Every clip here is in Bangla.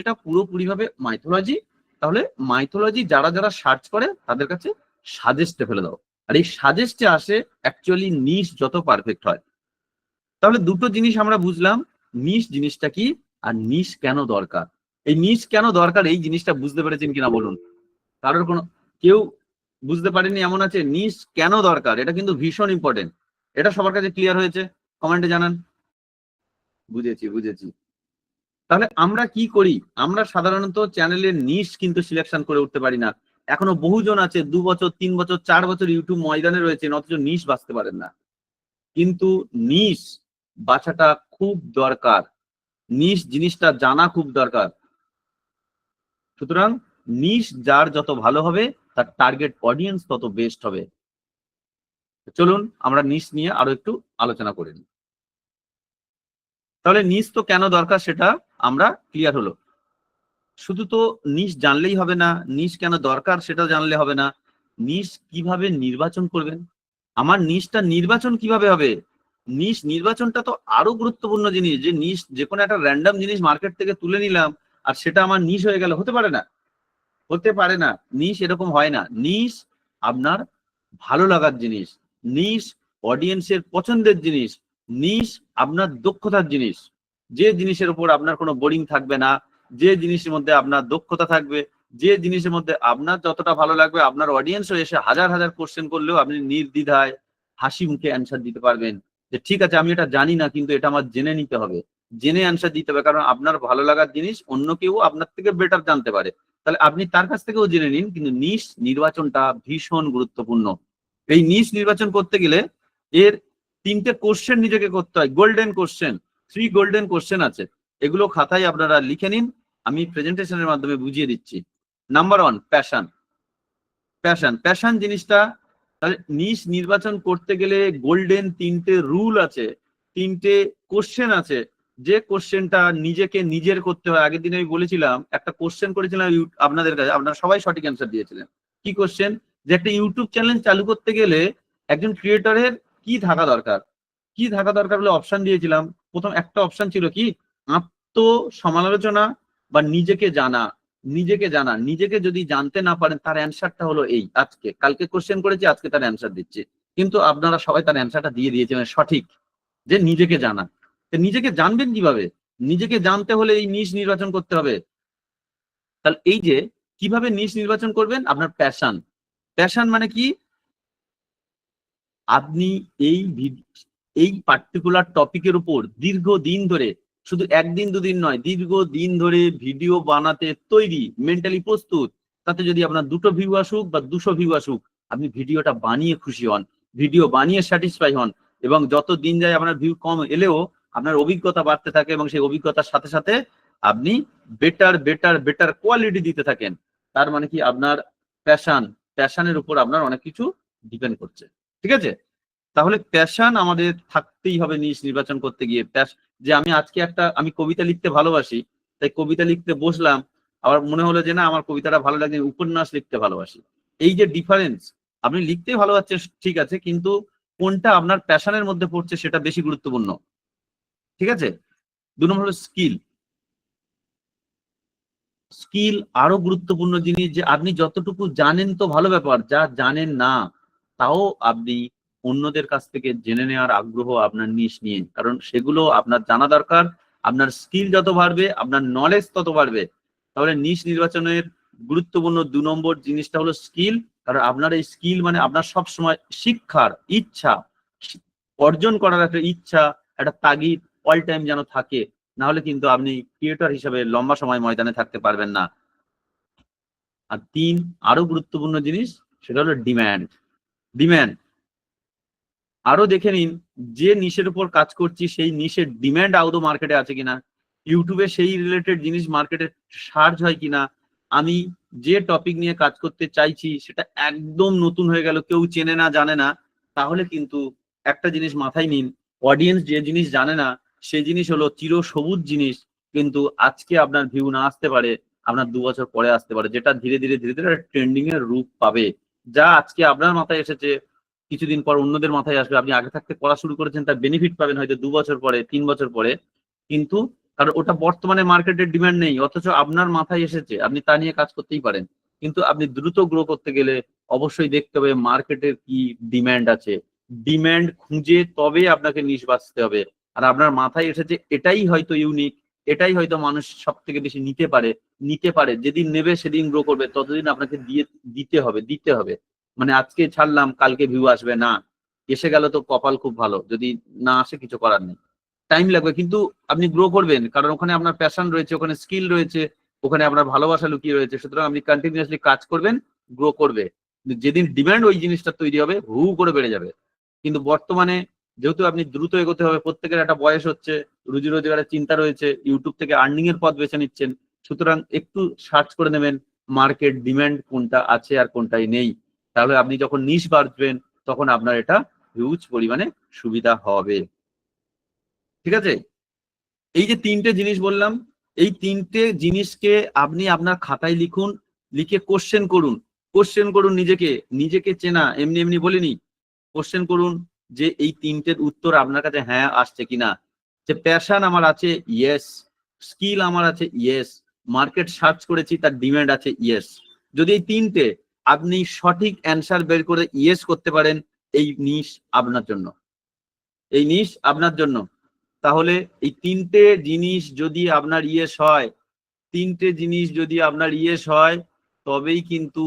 এটা পুরোপুরিভাবে মাইথোলজি। তাহলে মাইথোলজি যারা যারা সার্চ করে তাদের কাছে সাজেস্টে ফেলে দাও, আর এই সাজেস্টে আসে অ্যাকচুয়ালি নিশ যত পারফেক্ট হয়। তাহলে দুটো জিনিস আমরা বুঝলাম, নিশ জিনিসটা কি আর নিশ কেন দরকার। এই নিশ কেন দরকার এই জিনিসটা বুঝতে পেরেছেন কিনা বলুন? কারোর কোনো কেউ বুঝতে পারেনি এমন আছে? নিশ কেন দরকার এটা কিন্তু ভীষণ ইম্পর্টেন্ট। এটা সবার কাছে ক্লিয়ার হয়েছে? কমেন্টে জানান। বুঝেছি বুঝেছি। তাহলে আমরা কি করি? আমরা সাধারণত চ্যানেলের নিশ কিন্তু সিলেকশন করে উঠতে পারি না। এখনো বহুজন আছে 2 বছর 3 বছর 4 বছর ইউটিউব ময়দানে রয়েছেন, অথচ নিশ বাঁচতে পারেন না। কিন্তু নিশ বাছাটা খুব দরকার, নিশ জিনিসটা জানা খুব দরকার। সুতরাং নিশ যার যত ভালো হবে তার টার্গেট অডিয়েন্স তত বেস্ট হবে। চলুন আমরা নিশ নিয়ে আরো একটু আলোচনা করে নিই। তাহলে নিশ তো কেন দরকার সেটা আমরা ক্লিয়ার হলো। শুধু তো নিশ জানলেই হবে না, নিশ কেন দরকার সেটা জানলে হবে না, নিশ কিভাবে নির্বাচন করবেন। আমার নিশটা নির্বাচন কিভাবে হবে? নিশ নির্বাচনটা তো আরো গুরুত্বপূর্ণ জিনিস। যে নিশ যে কোনো একটা র্যান্ডম জিনিস মার্কেট থেকে তুলে নিলাম আর সেটা আমার নিশ হয়ে গেল, হতে পারে না। হতে পারে না, নিশ এরকম হয় না। নিশ আপনার ভালো লাগার জিনিস, নিশ অডিয়েন্সের পছন্দের জিনিস, নিশ আপনার দক্ষতার জিনিস। যে জিনিসের উপর আপনার কোনো বোরিং থাকবে না, যে জিনিসের মধ্যে আপনার দক্ষতা থাকবে, যে জিনিসের মধ্যে আপনার যতটা ভালো লাগবে, আপনার অডিয়েন্সও এসে হাজার হাজার কোশ্চেন করলেও আপনি নির্দ্বিধায় হাসি মুখে অ্যান্সার দিতে পারবেন। যে ঠিক আছে আমি এটা জানি না কিন্তু এটা আমার জেনে নিতে হবে, জেনে অ্যান্সার দিতে হবে। কারণ আপনার ভালো লাগার জিনিস অন্য কেউ আপনার থেকে বেটার জানতে পারে, তাহলে আপনি তার কাছ থেকেও জেনে নিন। কিন্তু নিশ নির্বাচনটা ভীষণ গুরুত্বপূর্ণ। এই নিশ নির্বাচন করতে গেলে এর 3টে কোশ্চেন নিজেকে করতে হয়, গোল্ডেন কোশ্চেন। 3 গোল্ডেন কোশ্চেন আছে, এগুলো খাতায় আপনারা লিখে নিন, আমি প্রেজেন্টেশনের মাধ্যমে বুঝিয়ে দিচ্ছি। Number 1 passion. প্যাশন প্যাশন জিনিসটা, তাহলে নিশ নির্বাচন করতে গেলে গোল্ডেন 3টে রুল আছে, 3টে কোশ্চেন আছে। যে কোশ্চেনটা নিজেকে নিজের করতে হয়। আগের দিন আমি বলেছিলাম, একটা কোশ্চেন করেছিলাম আপনাদের কাছে, আপনারা সবাই সঠিক অ্যান্সার দিয়েছিলেন। কি কোশ্চেন? যে একটা ইউটিউব চ্যানেল চালু করতে গেলে একজন ক্রিয়েটরের কি থাকা দরকার, কি থাকা দরকার বলে অপশন দিয়েছিলাম। প্রথম একটা অপশন ছিল কি, আত্ম সমালোচনা বা নিজেকে জানা। নিজেকে জানা, নিজেকে যদি জানতে না পারেন তার অ্যান্সারটা হলো এই। আজকে কালকে কোশ্চেন করেছি, আজকে তার অ্যান্সার দিচ্ছি, কিন্তু আপনারা সবাই তার অ্যান্সারটা দিয়ে দিয়েছেন সঠিক, যে নিজেকে জানা। নিজেকে জানবেন কিভাবে? নিজেকে জানতে হলে এই নিশ নির্বাচন করতে হবে। তাহলে এই যে কিভাবে নিশ নির্বাচন করবেন, আপনার প্যাশন। প্যাশন মানে কি? আপনি এই এই পার্টিকুলার টপিকের উপর দীর্ঘদিন ধরে, শুধু একদিন দুদিন নয়, দীর্ঘদিন ধরে ভিডিও বানাতে তৈরি, মেন্টালি প্রস্তুত। তাতে যদি আপনার 2টো ভিউ আসুক বা 200 ভিউ আসুক, আপনি ভিডিওটা বানিয়ে খুশি হন, ভিডিও বানিয়ে স্যাটিসফাই হন। এবং যত দিন যায় আপনার ভিউ কম এলেও আপনার অভিজ্ঞতা বাড়তে থাকে, এবং সেই অভিজ্ঞতার সাথে সাথে আপনি বেটার বেটার বেটার কোয়ালিটি দিতে থাকেন। তার মানে কি, আপনার প্যাশনের উপর আপনার অনেক কিছু ডিপেন্ড করছে। ঠিক আছে? তাহলে প্যাশন আমাদের থাকতেই হবে নিশ নির্বাচন করতে গিয়ে। যে আমি আজকে আমি কবিতা লিখতে ভালোবাসি, তাই কবিতা লিখতে বসলাম, আবার মনে হলো যে না আমার কবিতাটা ভালো লাগে, উপন্যাস লিখতে ভালোবাসি। এই যে ডিফারেন্স, আপনি লিখতে ভালোবাসছেন ঠিক আছে, কিন্তু কোনটা আপনার প্যাশনের মধ্যে পড়ছে সেটা বেশি গুরুত্বপূর্ণ। ঠিক আছে? 2 নম্বর হলো স্কিল। স্কিল আরো গুরুত্বপূর্ণ জিনিস। যে আপনি যতটুকু জানেন তো ভালো ব্যাপার, যা জানেন না তাও আপনি অন্যদের কাছ থেকে জেনে নেওয়ার আগ্রহ আপনার নিশ নিয়ে, কারণ সেগুলো আপনার জানা দরকার। আপনার স্কিল যত বাড়বে আপনার নলেজ তত বাড়বে। তাহলে নিশ নির্বাচনের গুরুত্বপূর্ণ 2 নম্বর জিনিসটা হলো স্কিল। কারণ আপনার এই স্কিল মানে আপনার সব সময় শিক্ষার ইচ্ছা, অর্জন করার একটা ইচ্ছা, একটা তাগিদ অল টাইম যেন থাকে। না হলে কিন্তু আপনি ক্রিয়েটর হিসেবে লম্বা সময় ময়দানে থাকতে পারবেন না। আর 3 আরো গুরুত্বপূর্ণ জিনিস, সেটা হলো ডিম্যান্ড। ডিম্যান্ড আরো দেখে নিন, যে নিশের উপর কাজ করছি সেই নিশের ডিম্যান্ড আদৌ মার্কেটে আছে কিনা, ইউটিউবে সেই রিলেটেড জিনিস মার্কেটে সার্চ হয় কিনা, আমি যে টপিক নিয়ে কাজ করতে চাইছি সেটা একদম নতুন হয়ে গেল, কেউ চেনে না জানে না, তাহলে কিন্তু একটা জিনিস মাথায় নিন, অডিয়েন্স যে জিনিস জানে না সেই জিনিস হলো চিরসবুজ জিনিস। কিন্তু আজকে আপনার ভিউ না আসতে পারে, আপনার 2 বছর পরে আসতে পারে, যেটা ধীরে ধীরে ধীরে ধীরে ট্রেন্ডিং এর রূপ পাবে। যা আজকে আপনার মাথায় এসেছে কিছুদিন পর অন্যদের মাথায় আসবে। আপনি আগে থাকতে পড়া শুরু করেছেন, তার বেনিফিট পাবেন হয়তো 2 বছর পরে, 3 বছর পরে। কিন্তু কারণ ওটা বর্তমানে মার্কেটের ডিমান্ড নেই, অথচ আপনার মাথায় এসেছে, আপনি তা নিয়ে কাজ করতেই পারেন। কিন্তু আপনি দ্রুত গ্রো করতে গেলে অবশ্যই দেখতে হবে মার্কেটের কি ডিমান্ড আছে, ডিমান্ড খুঁজে তবে আপনাকে নিশ বাঁচতে হবে। আর আপনার মাথায় এসেছে এটাই হয়তো ইউনিক, এটাই হয়তো মানুষ সব থেকে বেশি নিতে পারে, যেদিন নেবে সেদিন গ্রো করবে, ততদিন আপনাকে দিতে হবে। মানে আজকে ছাড়লাম কালকে ভিউ আসবে না, এসে গেল তো কপাল খুব ভালো, যদি না আসে কিছু করার নেই, টাইম লাগবে, কিন্তু আপনি গ্রো করবেন, কারণ ওখানে আপনার প্যাশন রয়েছে, ওখানে স্কিল রয়েছে, ওখানে আপনার ভালোবাসা লুকিয়ে রয়েছে। সুতরাং আপনি কন্টিনিউয়াসলি কাজ করবেন, গ্রো করবে। যেদিন ডিমান্ড ওই জিনিসটা তৈরি হবে, হু করে বেড়ে যাবে। কিন্তু বর্তমানে যেহেতু আপনি দ্রুত এগোতে হবে, প্রত্যেকের একটা বয়স হচ্ছে, রুজি রোজগারের চিন্তা রয়েছে, ইউটিউব থেকে আর্নিং এর পথ বেছে নিচ্ছেন, সুতরাং একটু সার্চ করে নেবেন মার্কেট ডিমান্ড কোনটা আছে আর কোনটাই নেই। তাহলে আপনি যখন নিশ বাড়বেন তখন আপনার এটা হিউজ পরিমাণে সুবিধা হবে। ঠিক আছে, এই যে তিনটে জিনিস বললাম, এই তিনটে জিনিসকে আপনি আপনার খাতায় লিখুন, লিখে কোশ্চেন করুন নিজেকে চেনা এমনি এমনি বলিনি, কোশ্চেন করুন যে এই তিনটের উত্তর আপনার কাছে হ্যাঁ আসছে কিনা। যে প্যাশন আমার আছে, ইয়েস। স্কিল আমার আছে, ইয়েস। মার্কেট সার্চ করেছি, তার ডিমান্ড আছে, ইয়েস। যদি এই তিনটে আপনি সঠিক অ্যান্সার বের করে ইয়েস করতে পারেন, এই নিশ আপনার জন্য, এই নিশ আপনার জন্য। তাহলে এই তিনটে জিনিস যদি আপনার তবেই কিন্তু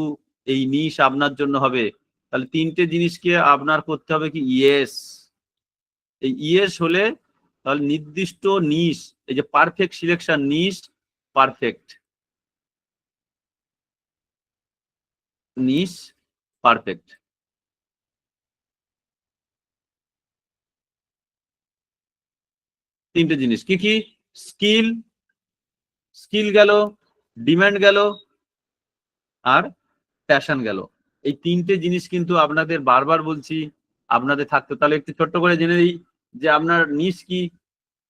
এই নিশ আপনার জন্য হবে। তাহলে তিনটে জিনিসকে আপনার করতে হবে কি, ইয়েস। এই ইয়েস হলে তাহলে নির্দিষ্ট নিশ, এই যে পারফেক্ট সিলেকশন, নিশ পারফেক্ট। তিনটে জিনিস কি কি, স্কিল গেল, ডিমান্ড গেল, আর প্যাশন গেল। এই তিনটে জিনিস কিন্তু আপনাদের বারবার বলছি আপনাদের থাকতে। তাহলে একটু ছোট্ট করে জেনে দিই যে আপনার নিশ কি।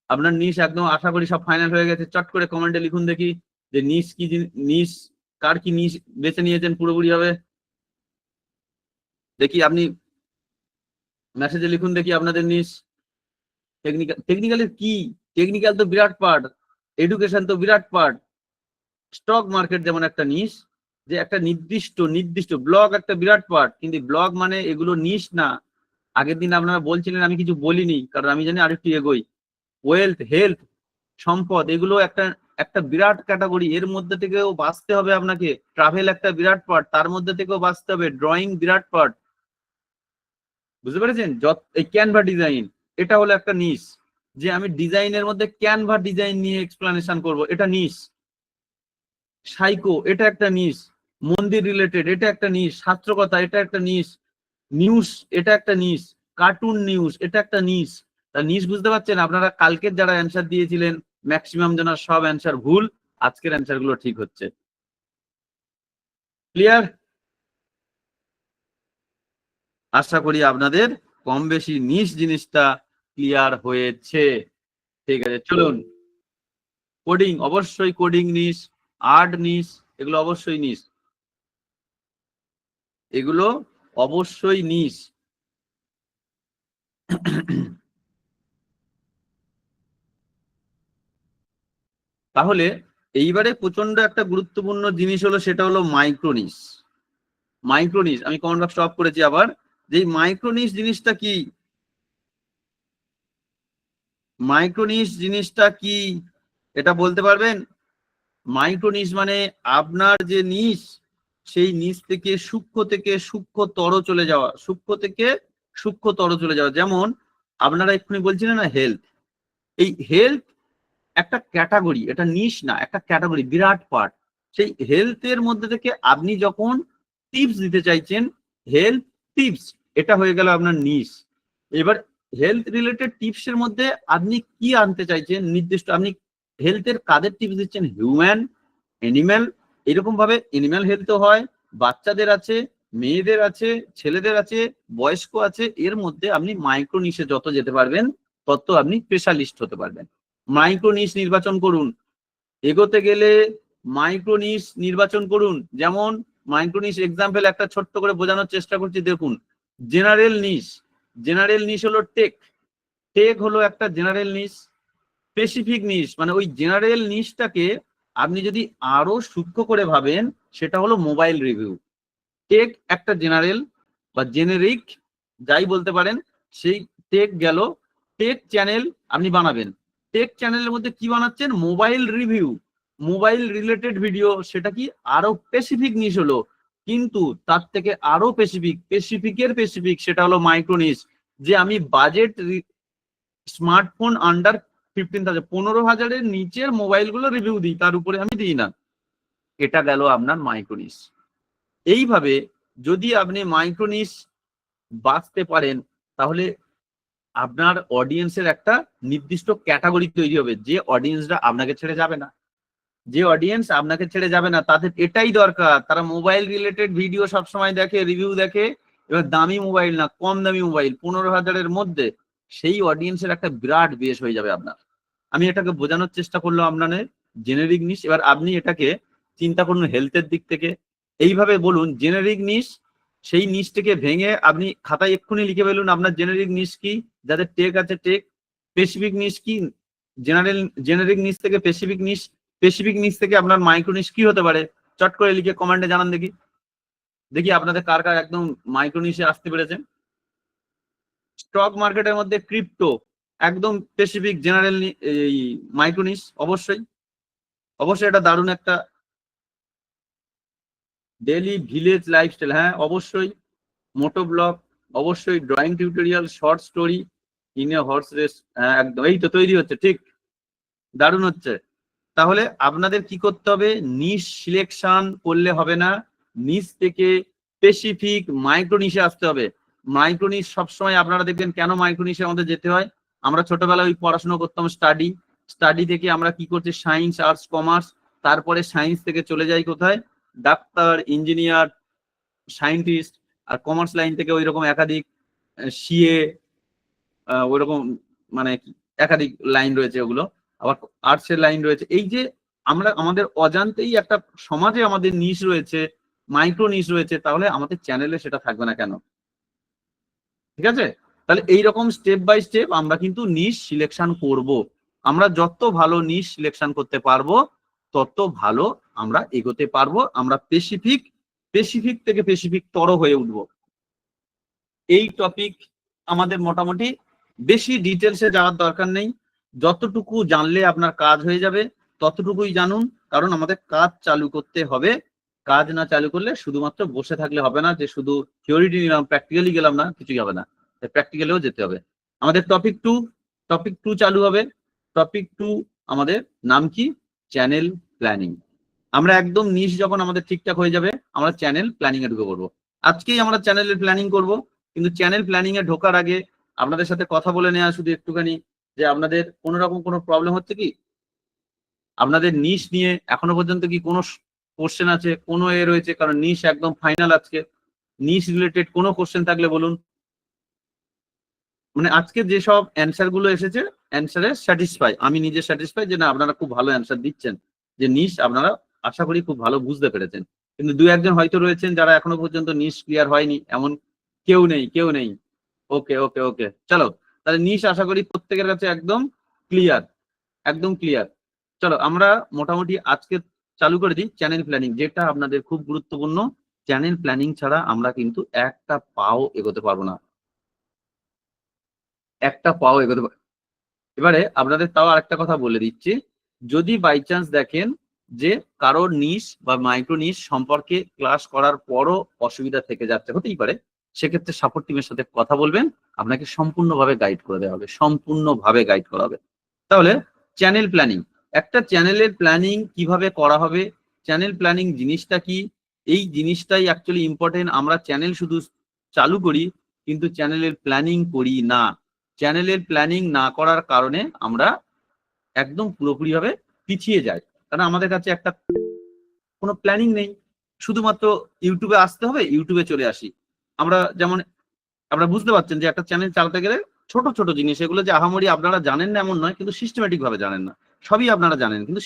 আপনার নিশ একদম আশা করি সব ফাইনাল হয়ে গেছে। চট করে কমেন্টে লিখুন দেখি যে নিশ কি, নিশ কার কি নিশ বেছে নিয়েছেন পুরোপুরি হবে। দেখি আপনি মেসেজে লিখুন দেখি আপনাদের নিশ। টেকনিক্যালের কি, টেকনিক্যাল তো বিরাট পার্ট, এডুকেশন তো বিরাট পার্ট। স্টক মার্কেট যেমন একটা নিশ, যে একটা নির্দিষ্ট ব্লগ একটা বিরাট পার্ট, কিন্তু ব্লগ মানে এগুলো নিশ না। আগের দিন আপনারা বলছিলেন আমি কিছু বলিনি, কারণ আমি জানি আরেকটু এগোই। ওয়েলথ, হেলথ, সম্পদ, এগুলো একটা একটা বিরাট ক্যাটাগরি, এর মধ্যে থেকেও বাঁচতে হবে আপনাকে। ট্রাভেল একটা বিরাট পার্ট, তার মধ্যে থেকেও বাঁচতে হবে। ড্রয়িং বিরাট পার্ট, বুঝতে পেরেছেন? এই ক্যানভা ডিজাইন, এটা হলো একটা নিশ, যে আমি ডিজাইনের মধ্যে ক্যানভা ডিজাইন নিয়ে এক্সপ্লানেশন করব, এটা নিশ। সাইকো, এটা একটা নিশ। মন্দির রিলেটেড, এটা একটা নিশ। শাস্ত্রকথা, এটা একটা নিশ। নিউজ, এটা একটা নিশ। কার্টুন নিউজ, এটা একটা নিশ। তা নিশ বুঝতে পারছেন? আপনারা কালকের যারা অ্যান্সার দিয়েছিলেন ম্যাক্সিমাম জনের সব অ্যান্সার ভুল, আজকের অ্যান্সার গুলো ঠিক হচ্ছে। ক্লিয়ার? আশা করি আপনাদের কম বেশি নিশ জিনিসটা ক্লিয়ার হয়েছে। ঠিক আছে, চলুন। কোডিং, অবশ্যই কোডিং নিশ, আর্ট নিশ, এগুলো অবশ্যই নিশ, এগুলো অবশ্যই নিশ। তাহলে এইবারে প্রচন্ড একটা গুরুত্বপূর্ণ জিনিস হলো, সেটা হলো মাইক্রোনিশ। আমি কমেন্ট বক্স অফ করেছি আবার, যে মাইক্রোনিশ জিনিসটা কি। মাইক্রোনিশ জিনিসটা কি এটা বলতে পারবেন? মাইক্রোনিশ মানে আপনার যে নিশ, সেই নিশ থেকে সূক্ষ্মতর চলে যাওয়া, যেমন আপনারা এক্ষুনি বলছিলেন না হেলথ, এই হেলথ একটা ক্যাটাগরি, এটা নিশ না, একটা ক্যাটাগরি, বিরাট পার্ট। সেই হেলথের মধ্যে থেকে আপনি যখন টিপস দিতে চাইছেন, হেলথ টিপস, এটা হয়ে গেল আপনার নিশ। এবার হেলথ রিলেটেড টিপস এর মধ্যে আপনি কি আনতে চাইছেন নির্দিষ্ট, আপনি হেলথের কাদের টিপস দিচ্ছেন, হিউম্যান, এনিম্যাল, এরকম ভাবে এনিম্যাল হেলথও হয়, বাচ্চাদের আছে, মেয়েদের আছে, ছেলেদের আছে, বয়স্ক আছে। এর মধ্যে আপনি মাইক্রো নিশে যত যেতে পারবেন তত আপনি স্পেশালিস্ট হতে পারবেন। মাইক্রো নিশ নির্বাচন করুন, এগোতে গেলে মাইক্রো নিশ নির্বাচন করুন। যেমন মাইক্রো নিশ এক্সাম্পল একটা ছোট্ট করে বোঝানোর চেষ্টা করছি, দেখুন। জেনারেল নিশ হলো টেক হলো একটা জেনারেল নিশ। স্পেসিফিক নিশ মানে ওই জেনারেল নিশটাকে আপনি যদি আরো সূক্ষ্ম করে ভাবেন, সেটা হলো মোবাইল রিভিউ। টেক একটা জেনারেল বা জেনেরিক যাই বলতে পারেন, সেই টেক গেল, টেক চ্যানেল আপনি বানাবেন। টেক চ্যানেলের মধ্যে কি বানাচ্ছেন? Mobile review, mobile related video. সেটা কি আরো স্পেসিফিক নিশ হলো, কিন্তু তার থেকে আরো স্পেসিফিকের স্পেসিফিক সেটা হলো মাইক্রো নিশ। যে আমি বাজেট স্মার্টফোন আন্ডার 15,000, 15,000-এর নিচের মোবাইলগুলো রিভিউ দিই, তার উপরে আমি দিই না। এটা গেল আপনার মাইক্রো নিশ। এইভাবে যদি আপনি মাইক্রো নিশ বাঁচতে পারেন, তাহলে আপনার অডিয়েন্সের একটা নির্দিষ্ট ক্যাটাগরি তৈরি হবে, যে অডিয়েন্সরা আপনাকে ছেড়ে যাবে না। যে অডিয়েন্স আপনাকে ছেড়ে যাবে না, তাদের এটাই দরকার, তারা মোবাইল রিলেটেড ভিডিও সবসময় দেখে, রিভিউ দেখে, এবার দামি মোবাইল না, কম দামি মোবাইল 15,000-এর মধ্যে। সেই অডিয়েন্সের একটা বিরাট বেশ হয়ে যাবে আপনার। আমি এটাকে বোঝানোর চেষ্টা করলাম আপনাদের জেনেরিক নিশ। এবার আপনি এটাকে চিন্তা করুন হেলথের দিক থেকে। এইভাবে বলুন জেনেরিক নিশ, সেই নিশটাকে ভেঙে আপনি খাতায় এক্ষুনি লিখে ফেলুন আপনার জেনেরিক নিশ কি। যাদের টেক আছে টেক, স্পেসিফিক নিশ কি, জেনারেল নিশ থেকে স্পেসিফিক নিশ, স্পেসিফিক নিশ থেকে আপনার মাইক্রো নিশ কি হতে পারে, চট করে লিখে কমেন্টে জানান দেখি। দেখি আপনাদের কার কার একদম মাইক্রো নিশে আসতে পেরেছে। স্টক মার্কেটের মধ্যে ক্রিপ্টো একদম স্পেসিফিক জেনারেল এই মাইক্রো নিশ। অবশ্যই অবশ্যই এটা দারুণ একটা। ডেলি ভিলেজ লাইফস্টাইল, হ্যাঁ অবশ্যই। মোটো ব্লগ, অবশ্যই। Drawing tutorial, short story, in a horse race, হ্যাঁ একদম, এই তো তৈরি হচ্ছে, ঠিক, দারুণ হচ্ছে। তাহলে আপনাদের কি করতে হবে? নিশ সিলেকশন করলে হবে না, নিশ থেকে স্পেসিফিক মাইক্রো নিশে আসতে হবে। মাইক্রো নিশ সবসময় আপনারা দেখবেন কেন মাইক্রো নিশে আমাদের যেতে হয়। আমরা ছোটবেলায় ওই পড়াশোনা করতাম স্টাডি থেকে আমরা কি করছি, সায়েন্স, আর্টস, কমার্স, তারপরে সায়েন্স থেকে চলে যাই কোথায়, ডাক্তার, ইঞ্জিনিয়ার, সায়েন্টিস্ট। আর কমার্স লাইন থেকে ওই রকম একাধিক সিএ, ওইরকম মানে একাধিক লাইন রয়েছে ওগুলো। আবার আর্টসের লাইন রয়েছে। এই যে আমরা আমাদের অজান্তেই একটা সমাজে আমাদের নিশ রয়েছে, মাইক্রো নিশ রয়েছে, তাহলে আমাদের চ্যানেলে সেটা থাকবে না কেন? ঠিক আছে, তাহলে এইরকম স্টেপ বাই স্টেপ আমরা কিন্তু নিশ সিলেকশন করব। আমরা যত ভালো নিশ সিলেকশন করতে পারবো, তত ভালো আমরা এগোতে পারবো, আমরা স্পেসিফিক থেকে স্পেসিফিক তর হয়ে উঠবো। এই টপিক আমাদের মোটামুটি বেশি ডিটেলসে যাওয়ার দরকার নেই, যতটুকু জানলে আপনার কাজ হয়ে যাবে ততটুকুই জানুন। কারণ আমাদের কাজ চালু করতে হবে। কাজ না চালু করলে শুধুমাত্র বসে থাকলে হবে না, যে শুধু থিওরিটি নিলাম প্র্যাকটিক্যালি গেলাম না, কিছুই হবে না, প্র্যাকটিক্যালেও যেতে হবে। আমাদের টপিক টু চালু হবে। টপিক টু আমাদের নাম কি? Channel planning. আমরা একদম নিশ যখন আমাদের ঠিকঠাক হয়ে যাবে, আমরা চ্যানেল প্ল্যানিং এ ঢুকে পড়বো। আজকেই আমরা চ্যানেলের প্ল্যানিং করব, কিন্তু চ্যানেল প্ল্যানিং এ ঢোকার আগে আপনাদের সাথে কথা বলে নেওয়া শুধু একটুখানি, যে আপনাদের কোনো রকম কোনো প্রবলেম হচ্ছে কি, আপনাদের নিশ নিয়ে এখনো পর্যন্ত কি কোনো কোশ্চেন আছে, কোনো এ রয়েছে? কারণ নিশ একদম ফাইনাল আজকে। নিশ রিলেটেড কোনো কোশ্চেন থাকলে বলুন। মানে আজকে যেসব অ্যান্সার গুলো এসেছে, অ্যান্সারে স্যাটিসফাই, আমি নিজে স্যাটিসফাই যে না আপনারা খুব ভালো অ্যান্সার দিচ্ছেন, যে নিশ আপনারা আশা করি খুব ভালো বুঝতে পেরেছেন। কিন্তু দু একজন হয়তো রয়েছেন যারা এখনো পর্যন্ত নিশ ক্লিয়ার হয়নি, এমন কেউ নেই। ওকে ওকে ওকে, চলো তাহলে নিশ আশা করি প্রত্যেকের কাছে একদম ক্লিয়ার, একদম ক্লিয়ার। চলো আমরা মোটামুটি আজকে চালু করে দিই চ্যানেল প্ল্যানিং, যেটা আপনাদের খুব গুরুত্বপূর্ণ। চ্যানেল প্ল্যানিং ছাড়া আমরা কিন্তু একটা পাও এগোতে পারবো না, একটা পাও এগোতে। এবারে আপনাদের তাও আরেকটা কথা বলে দিচ্ছি, যদি বাই চান্স দেখেন যে কারোর নিশ বা মাইক্রো নিশ সম্পর্কে ক্লাস করার পরও অসুবিধা থেকে যাচ্ছে, হতেই পারে, সেক্ষেত্রে সাপোর্ট টিমের সাথে কথা বলবেন, আপনাকে সম্পূর্ণভাবে গাইড করে দেওয়া হবে, সম্পূর্ণভাবে গাইড করা হবে। তাহলে চ্যানেল প্ল্যানিং, একটা চ্যানেলের প্ল্যানিং কিভাবে করা হবে, চ্যানেল প্ল্যানিং জিনিসটা কি, এই জিনিসটাই অ্যাকচুয়ালি ইম্পর্টেন্ট। আমরা চ্যানেল শুধু চালু করি কিন্তু চ্যানেলের প্ল্যানিং করি না। চ্যানেলের প্ল্যানিং না করার কারণে আমরা একদম পুরোপুরিভাবে পিছিয়ে যাই, কারণ আমাদের কাছে একটা কোনো প্ল্যানিং নেই। শুধুমাত্র ইউটিউবে আসতে হবে, ইউটিউবে চলে আসি আমরা। যেমন আপনারা বুঝতে পারছেন যে একটা চ্যানেল চালাতে গেলে ছোট ছোট জিনিস, এগুলো যে আহামরি আপনারা জানেন না এমন নয়, কিন্তু সিস্টেমেটিক ভাবে জানেন না। সবই আপনারা জানেন, কিন্তু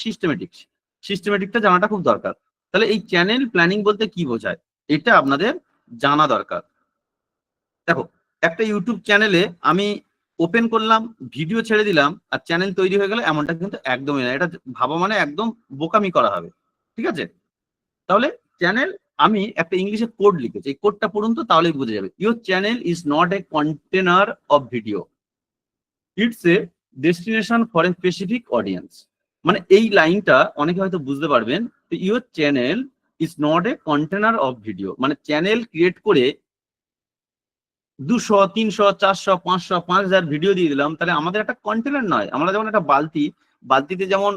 সিস্টেমেটিকটা জানাটা খুব দরকার। তাহলে এই চ্যানেল প্ল্যানিং বলতে কি বোঝায়, এটা আপনাদের জানা দরকার। দেখো, একটা ইউটিউব চ্যানেলে আমি ওপেন করলাম, ভিডিও ছেড়ে দিলাম আর চ্যানেল তৈরি হয়ে গেল, এমনটা কিন্তু একদমই না। এটা ভাবা মানে একদম বোকামি করা হবে, ঠিক আছে? তাহলে চ্যানেল, আমি একটা ইংলিশে কোড লিখেছি, এই কোডটা পড়ুন তো, তাহলেই বুঝে যাবে। Your channel is not a container of video, it's a destination for a specific audience. মানে এই লাইনটা অনেকে হয়তো বুঝতে পারবেন, your channel is not a container of video, মানে চ্যানেল ক্রিয়েট করে 200, 300, 400, 500, 5000 ভিডিও দিয়ে দিলাম, তাহলে আমাদের একটা কন্টেনার নয়। আমরা যেমন একটা বালতিতে যেমন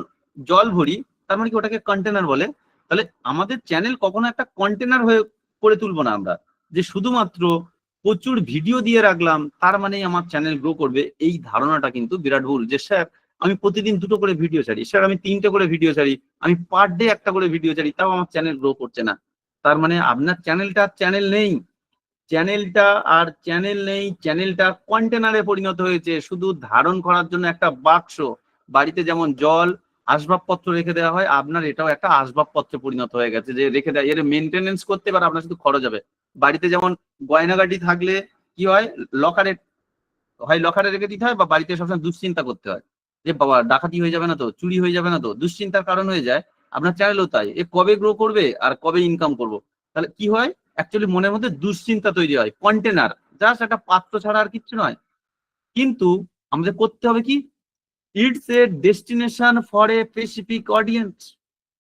জল ভরি, তার মানে কি ওটাকে কন্টেনার বলে। তাহলে আমাদের চ্যানেল কখনো একটা কন্টেনার হয়ে করে তুলবো না আমরা, যে শুধুমাত্র প্রচুর ভিডিও দিয়ে রাখলাম তার মানেই আমার চ্যানেল গ্রো করবে। এই ধারণাটা কিন্তু বিরাট ভুল। যে স্যার আমি প্রতিদিন 2টো করে ভিডিও ছাড়ি, স্যার আমি 3টে করে ভিডিও ছাড়ি, আমি পার ডে একটা করে ভিডিও ছাড়ি, তাও আমার চ্যানেল গ্রো করছে না, তার মানে আপনার চ্যানেলটা চ্যানেল নেই। চ্যানেলটা কন্টেনারে পরিণত হয়েছে, শুধু ধারণ করার জন্য একটা বাক্স। বাড়িতে যেমন জল আসবাবপত্র রেখে দেওয়া হয়, আপনার এটাও একটা আসবাবপত্রে পরিণত হয়ে গেছে, যে রেখে দেয়, এর মেনটেনেন্স করতে পারে আপনার শুধু খরচ হবে। বাড়িতে যেমন গয়নাগাটি থাকলে কি হয়, লকারে, হয় লকারে রেখে দিতে হয়, বা বাড়িতে সবসময় দুশ্চিন্তা করতে হয় যে বাবা ডাকাতি হয়ে যাবে না তো, চুরি হয়ে যাবে না তো, দুশ্চিন্তার কারণ হয়ে যায়। আপনার চ্যানেলও তাই, এ কবে গ্রো করবে আর কবে ইনকাম করব। তাহলে কি হয়, অ্যাকচুয়ালি মনের মধ্যে দুশ্চিন্তা তৈরি হয়। কন্টেনার জাস্ট একটা পাত্র ছাড়া আর কিচ্ছু নয়। কিন্তু আমাদের করতে হবে কি, it's a destination for a specific audience.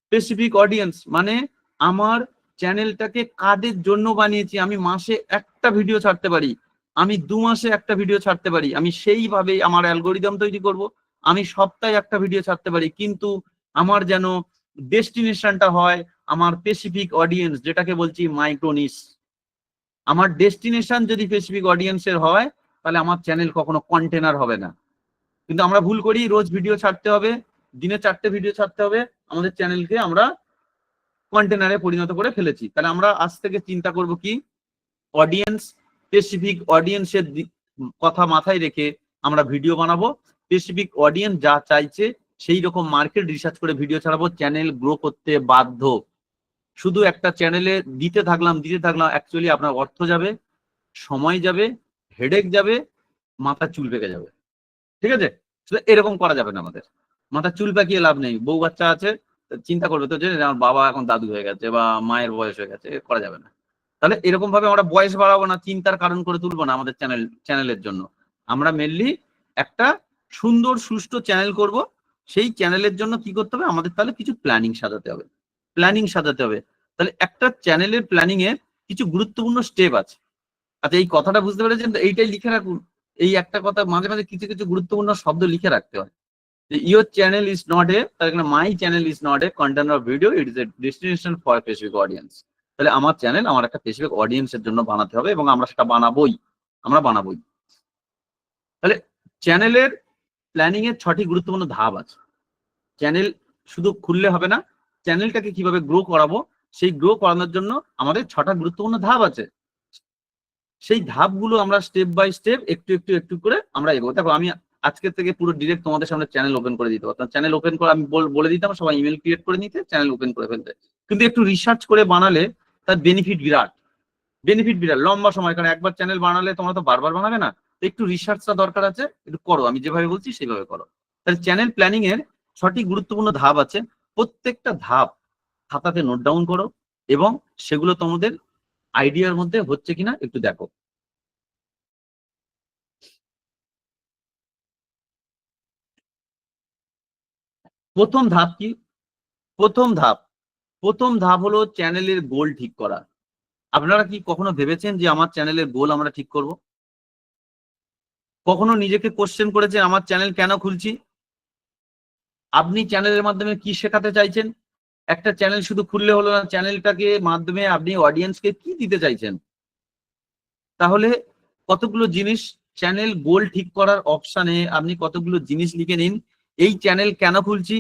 Specific audience মানে আমার চ্যানেলটাকে কাদের জন্য বানিয়েছি। আমি মাসে একটা ভিডিও ছাড়তে পারি, আমি 2 মাসে একটা ভিডিও ছাড়তে পারি, আমি সেইভাবে আমার অ্যালগোরিদম তৈরি করব। আমি সপ্তাহে একটা ভিডিও ছাড়তে পারি, কিন্তু আমার যেন ডেস্টিনেশনটা হয় আমার স্পেসিফিক অডিয়েন্স, যেটাকে বলছি মাইক্রোনিস। আমার ডেস্টিনেশন যদি স্পেসিফিক অডিয়েন্সের হয়, তাহলে আমার চ্যানেল কখনো কন্টেনার হবে না। কিন্তু আমরা ভুল করি, রোজ ভিডিও ছাড়তে হবে, দিনে 4টে ভিডিও ছাড়তে হবে, আমাদের চ্যানেলকে আমরা কন্টেনারে পরিণত করে ফেলেছি। তাহলে আমরা আজ থেকে চিন্তা করব কি, অডিয়েন্স, স্পেসিফিক অডিয়েন্সের কথা মাথায় রেখে আমরা ভিডিও বানাবো। স্পেসিফিক অডিয়েন্স যা চাইছে সেই রকম মার্কেট রিসার্চ করে ভিডিও ছাড়াবো, চ্যানেল গ্রো করতে বাধ্য। শুধু একটা চ্যানেলে দিতে থাকলাম অ্যাকচুয়ালি আপনার অর্থ যাবে, সময় যাবে, হেডেক যাবে, মাথা চুল পেকে যাবে, ঠিক আছে? এরকম করা যাবে না আমাদের। মাথা চুল পাকিয়ে লাভ নেই। বউ বাচ্চা আছে, চিন্তা করবে তো যে আমার বাবা এখন দাদু হয়ে গেছে বা মায়ের বয়স হয়ে গেছে, করা যাবে না। তাহলে এরকম ভাবে আমরা বয়স বাড়াবো না, চিন্তার কারণ করে তুলবো না আমাদের চ্যানেলের জন্য। আমরা মেনলি একটা সুন্দর সুষ্ঠু চ্যানেল করব। সেই চ্যানেলের জন্য কি করতে হবে, আমাদের তাহলে কিছু প্ল্যানিং সাজাতে হবে। তাহলে একটা চ্যানেলের প্ল্যানিং এর কিছু গুরুত্বপূর্ণ স্টেপ আছে। আচ্ছা, এই কথাটা বুঝতে পেরেছেন? এইটাই লিখে রাখুন। এই একটা কথা মাঝে মাঝে কিছু কিছু গুরুত্বপূর্ণ শব্দ লিখে রাখতে হয়। Your channel is not a, my channel is not a content of video, it is a destination for specific audience. তাহলে আমার চ্যানেল আমার একটা স্পেসিফিক অডিয়েন্সের জন্য বানাতে হবে, এবং আমরা সেটা বানাবোই। তাহলে চ্যানেলের প্ল্যানিং এর 6টি গুরুত্বপূর্ণ ধাপ আছে। চ্যানেল শুধু খুললে হবে না, চ্যানেলটাকে কিভাবে গ্রো করাবো, সেই গ্রো করানোর জন্য আমাদের 6টা গুরুত্বপূর্ণ ধাপ আছে। সেই ধাপগুলো আমরা স্টেপ বাই স্টেপ একটু করে আমরা এগোবো। দেখো, আমি আজকের থেকে পুরো ডিরেক্ট তোমাদের সামনে চ্যানেল ওপেন করে দিতে পারতাম। চ্যানেল ওপেন করে আমি বলে দিতাম সবাই ইমেল ক্রিয়েট করে নিতে, চ্যানেল ওপেন করে ফেলতে। কিন্তু একটু রিসার্চ করে বানালে তার বেনিফিট বিরাট। লম্বা সময়, কারণ একবার চ্যানেল বানালে তোমরা তো বারবার বানাবে না। একটু রিসার্চটা দরকার আছে, একটু করো, আমি যেভাবে বলছি সেইভাবে করো। তাহলে চ্যানেল প্ল্যানিং এর 6টি গুরুত্বপূর্ণ ধাপ আছে। প্রত্যেকটা ধাপ খাতাতে নোট ডাউন করো, এবং সেগুলো তোমাদের আইডিয়ার মধ্যে হচ্ছে কিনা একটু দেখো। প্রথম ধাপ কি? প্রথম ধাপ হলো চ্যানেলের গোল ঠিক করা। আপনারা কি কখনো ভেবেছেন যে আমার চ্যানেলের গোল আমরা ঠিক করব? কখনো নিজেকে কোশ্চেন করেছেন আমার চ্যানেল কেন খুলছি? আপনি চ্যানেলের মাধ্যমে কি শেখাতে চাইছেন? একটা চ্যানেল শুধু খুললে হলো না, চ্যানেলটাকে মাধ্যমে আপনি অডিয়েন্সকে কি দিতে চাইছেন? তাহলে কতগুলো জিনিস, চ্যানেল গোল ঠিক করার অপশানে আপনি কতগুলো জিনিস লিখে নিন। এই চ্যানেল কেন খুলছি,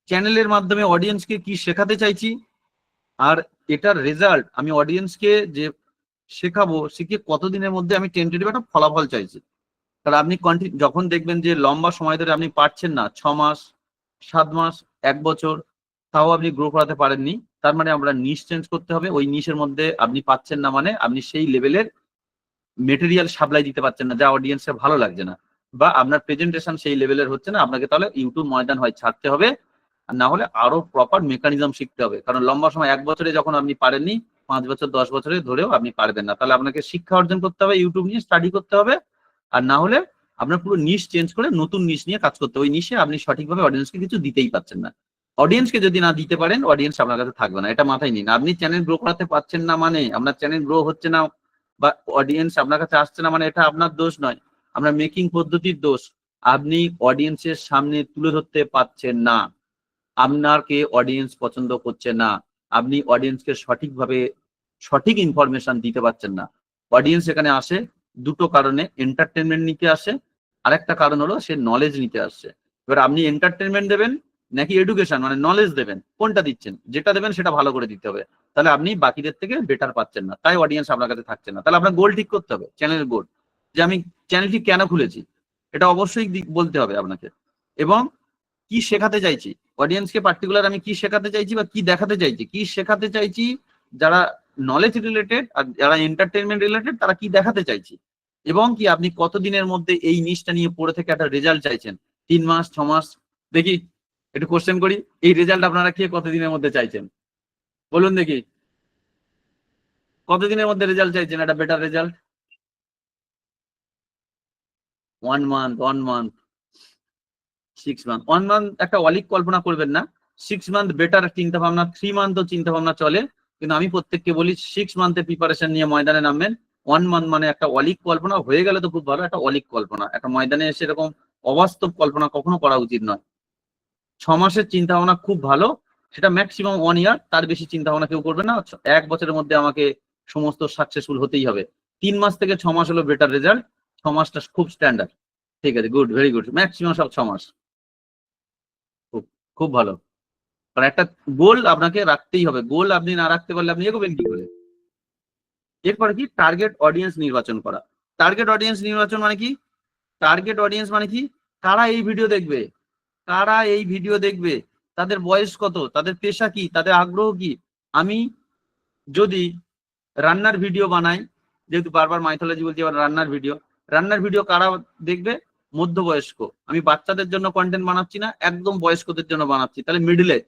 চ্যানেলের মাধ্যমে অডিয়েন্সকে কি শেখাতে চাইছি, আর এটার রেজাল্ট আমি অডিয়েন্সকে যে শেখাবো, শিখে কতদিনের মধ্যে আমি টেন্টেটিভ একটা ফলাফল চাইছি। তাহলে আপনি যখন দেখবেন যে লম্বা সময় ধরে আপনি পারছেন না, 6 মাস, 7 মাস, 1 বছর, তাও আপনি গ্রো করাতে পারেননি, তার মানে আমরা নিশ চেঞ্জ করতে হবে। ওই নিশের মধ্যে আপনি পাচ্ছেন না, মানে আপনি সেই লেভেলের মেটেরিয়াল সাপ্লাই দিতে পারছেন না, যা অডিয়েন্সের ভালো লাগছে না, বা আপনার প্রেজেন্টেশন সেই লেভেলের হচ্ছে না, আপনাকে তাহলে ইউটিউব ময়দান হয় ছাড়তে হবে, আর না হলে আরো প্রপার মেকানিজম শিখতে হবে। কারণ লম্বা সময় 1 বছরে যখন আপনি পারেননি, 5 বছর 10 বছরে ধরেও আপনি পারবেন না। তাহলে আপনাকে শিক্ষা অর্জন করতে হবে, ইউটিউব নিয়ে স্টাডি করতে হবে, আর না হলে আপনার পুরো নিশ চেঞ্জ করে নতুন নিশ নিয়ে কাজ করতে হবে। ওই নিশে আপনি সঠিকভাবে অডিয়েন্সকে কিছু দিতেই পারছেন না। অডিয়েন্সকে যদি না দিতে পারেন, অডিয়েন্স আপনার কাছে থাকবে না, এটা মাথায় নিন। আপনি চ্যানেল গ্রো করাতে পারছেন না মানে, আপনার চ্যানেল গ্রো হচ্ছে না বা অডিয়েন্স আপনার কাছে আসছে না মানে এটা আপনার দোষ নয়, আপনার মেকিং পদ্ধতির দোষ। আপনি অডিয়েন্সের সামনে তুলে ধরতে পারছেন না, আপনাকে অডিয়েন্স পছন্দ করছে না, আপনি অডিয়েন্সকে সঠিকভাবে সঠিক ইনফরমেশন দিতে পারছেন না। অডিয়েন্স এখানে আসে দুটো কারণে, এন্টারটেনমেন্ট নিতে আসে, আরেকটা কারণ হলো সে নলেজ নিতে আসছে। এবার আপনি এন্টারটেনমেন্ট দেবেন নাকি এডুকেশন মানে নলেজ দেবেন, কোনটা দিচ্ছেন? যেটা দেবেন সেটা ভালো করে দিতে হবে, তাহলে আপনি বাকিদের থেকে বেটার পাচ্ছেন না, তাই অডিয়েন্স আপনার কাছে থাকছে না। তাহলে আপনার গোল ঠিক করতে হবে, চ্যানেল গোল, যে আমি চ্যানেলটি কেন খুলেছি এটা অবশ্যই বলতে হবে আপনাকে, এবং কি শেখাতে চাইছি অডিয়েন্সকে, পার্টিকুলার আমি কি শেখাতে চাইছি বা কি দেখাতে চাইছি, কি শেখাতে চাইছি, যারা নলেজ রিলেটেড আর যারা এন্টারটেনমেন্ট রিলেটেড তারা কি দেখাতে চাইছি, এবং কি আপনি কতদিনের মধ্যে এই নিশটা নিয়ে পড়ে থেকে একটা রেজাল্ট চাইছেন, 3 মাস 6 মাস, দেখি একটু কোশ্চেন করি, এই রেজাল্ট আপনারা কে কতদিনের মধ্যে চাইছেন বলুন দেখি, কতদিনের মধ্যে রেজাল্ট চাইছেন একটা better result? 1 month, 1 month, 6 month, 1 month একটা অলিক কল্পনা করবেন না, 6 মান্থ বেটার চিন্তা ভাবনা, 3 মান্থও চিন্তা ভাবনা চলে, কিন্তু আমি প্রত্যেককে বলি 6 মান্থের প্রিপারেশন নিয়ে ময়দানে নামবেন। 1 মান্থ মানে একটা অলিক কল্পনা হয়ে গেলে তো খুব ভালো, একটা অলিক কল্পনা, একটা ময়দানে এসে এরকম অবাস্তব কল্পনা কখনো করা উচিত নয়। 6 মাসের চিন্তা ভাবনা খুব ভালো, সেটা ম্যাক্সিমাম 1 ইয়ার, তার বেশি চিন্তা ভাবনা কেউ করবে না। 1 বছরের মধ্যে আমাকে সমস্ত সাকসেসফুল হতেই হবে, 3 মাস থেকে 6 মাস হলো বেটার রেজাল্ট, 6 মাসটা খুব স্ট্যান্ডার্ড। ঠিক আছে, গুড, ভেরি গুড, ম্যাক্সিমাম সব 6 মাস, খুব খুব ভালো। কারণ একটা গোল আপনাকে রাখতেই হবে, গোল আপনি না রাখতে পারলে আপনি এগোবেন কি করে? এরপরে কি টার্গেট অডিয়েন্স নির্বাচন করা। টার্গেট অডিয়েন্স নির্বাচন মানে কি? টার্গেট অডিয়েন্স মানে কি? কারা এই ভিডিও দেখবে, কারা এই ভিডিও দেখবে, তাদের বয়স কত, তাদের পেশা কি, তাদের আগ্রহ কি। আমি যদি রান্নার ভিডিও বানাই, যেহেতু বারবার মাইথোলজি বলছি, আবার রান্নার ভিডিও কারা দেখবে? মধ্যবয়স্ক। আমি বাচ্চাদের জন্য কন্টেন্ট বানাচ্ছি না, একদম বয়স্কদের জন্য বানাচ্ছি, তাহলে মিডিল এজ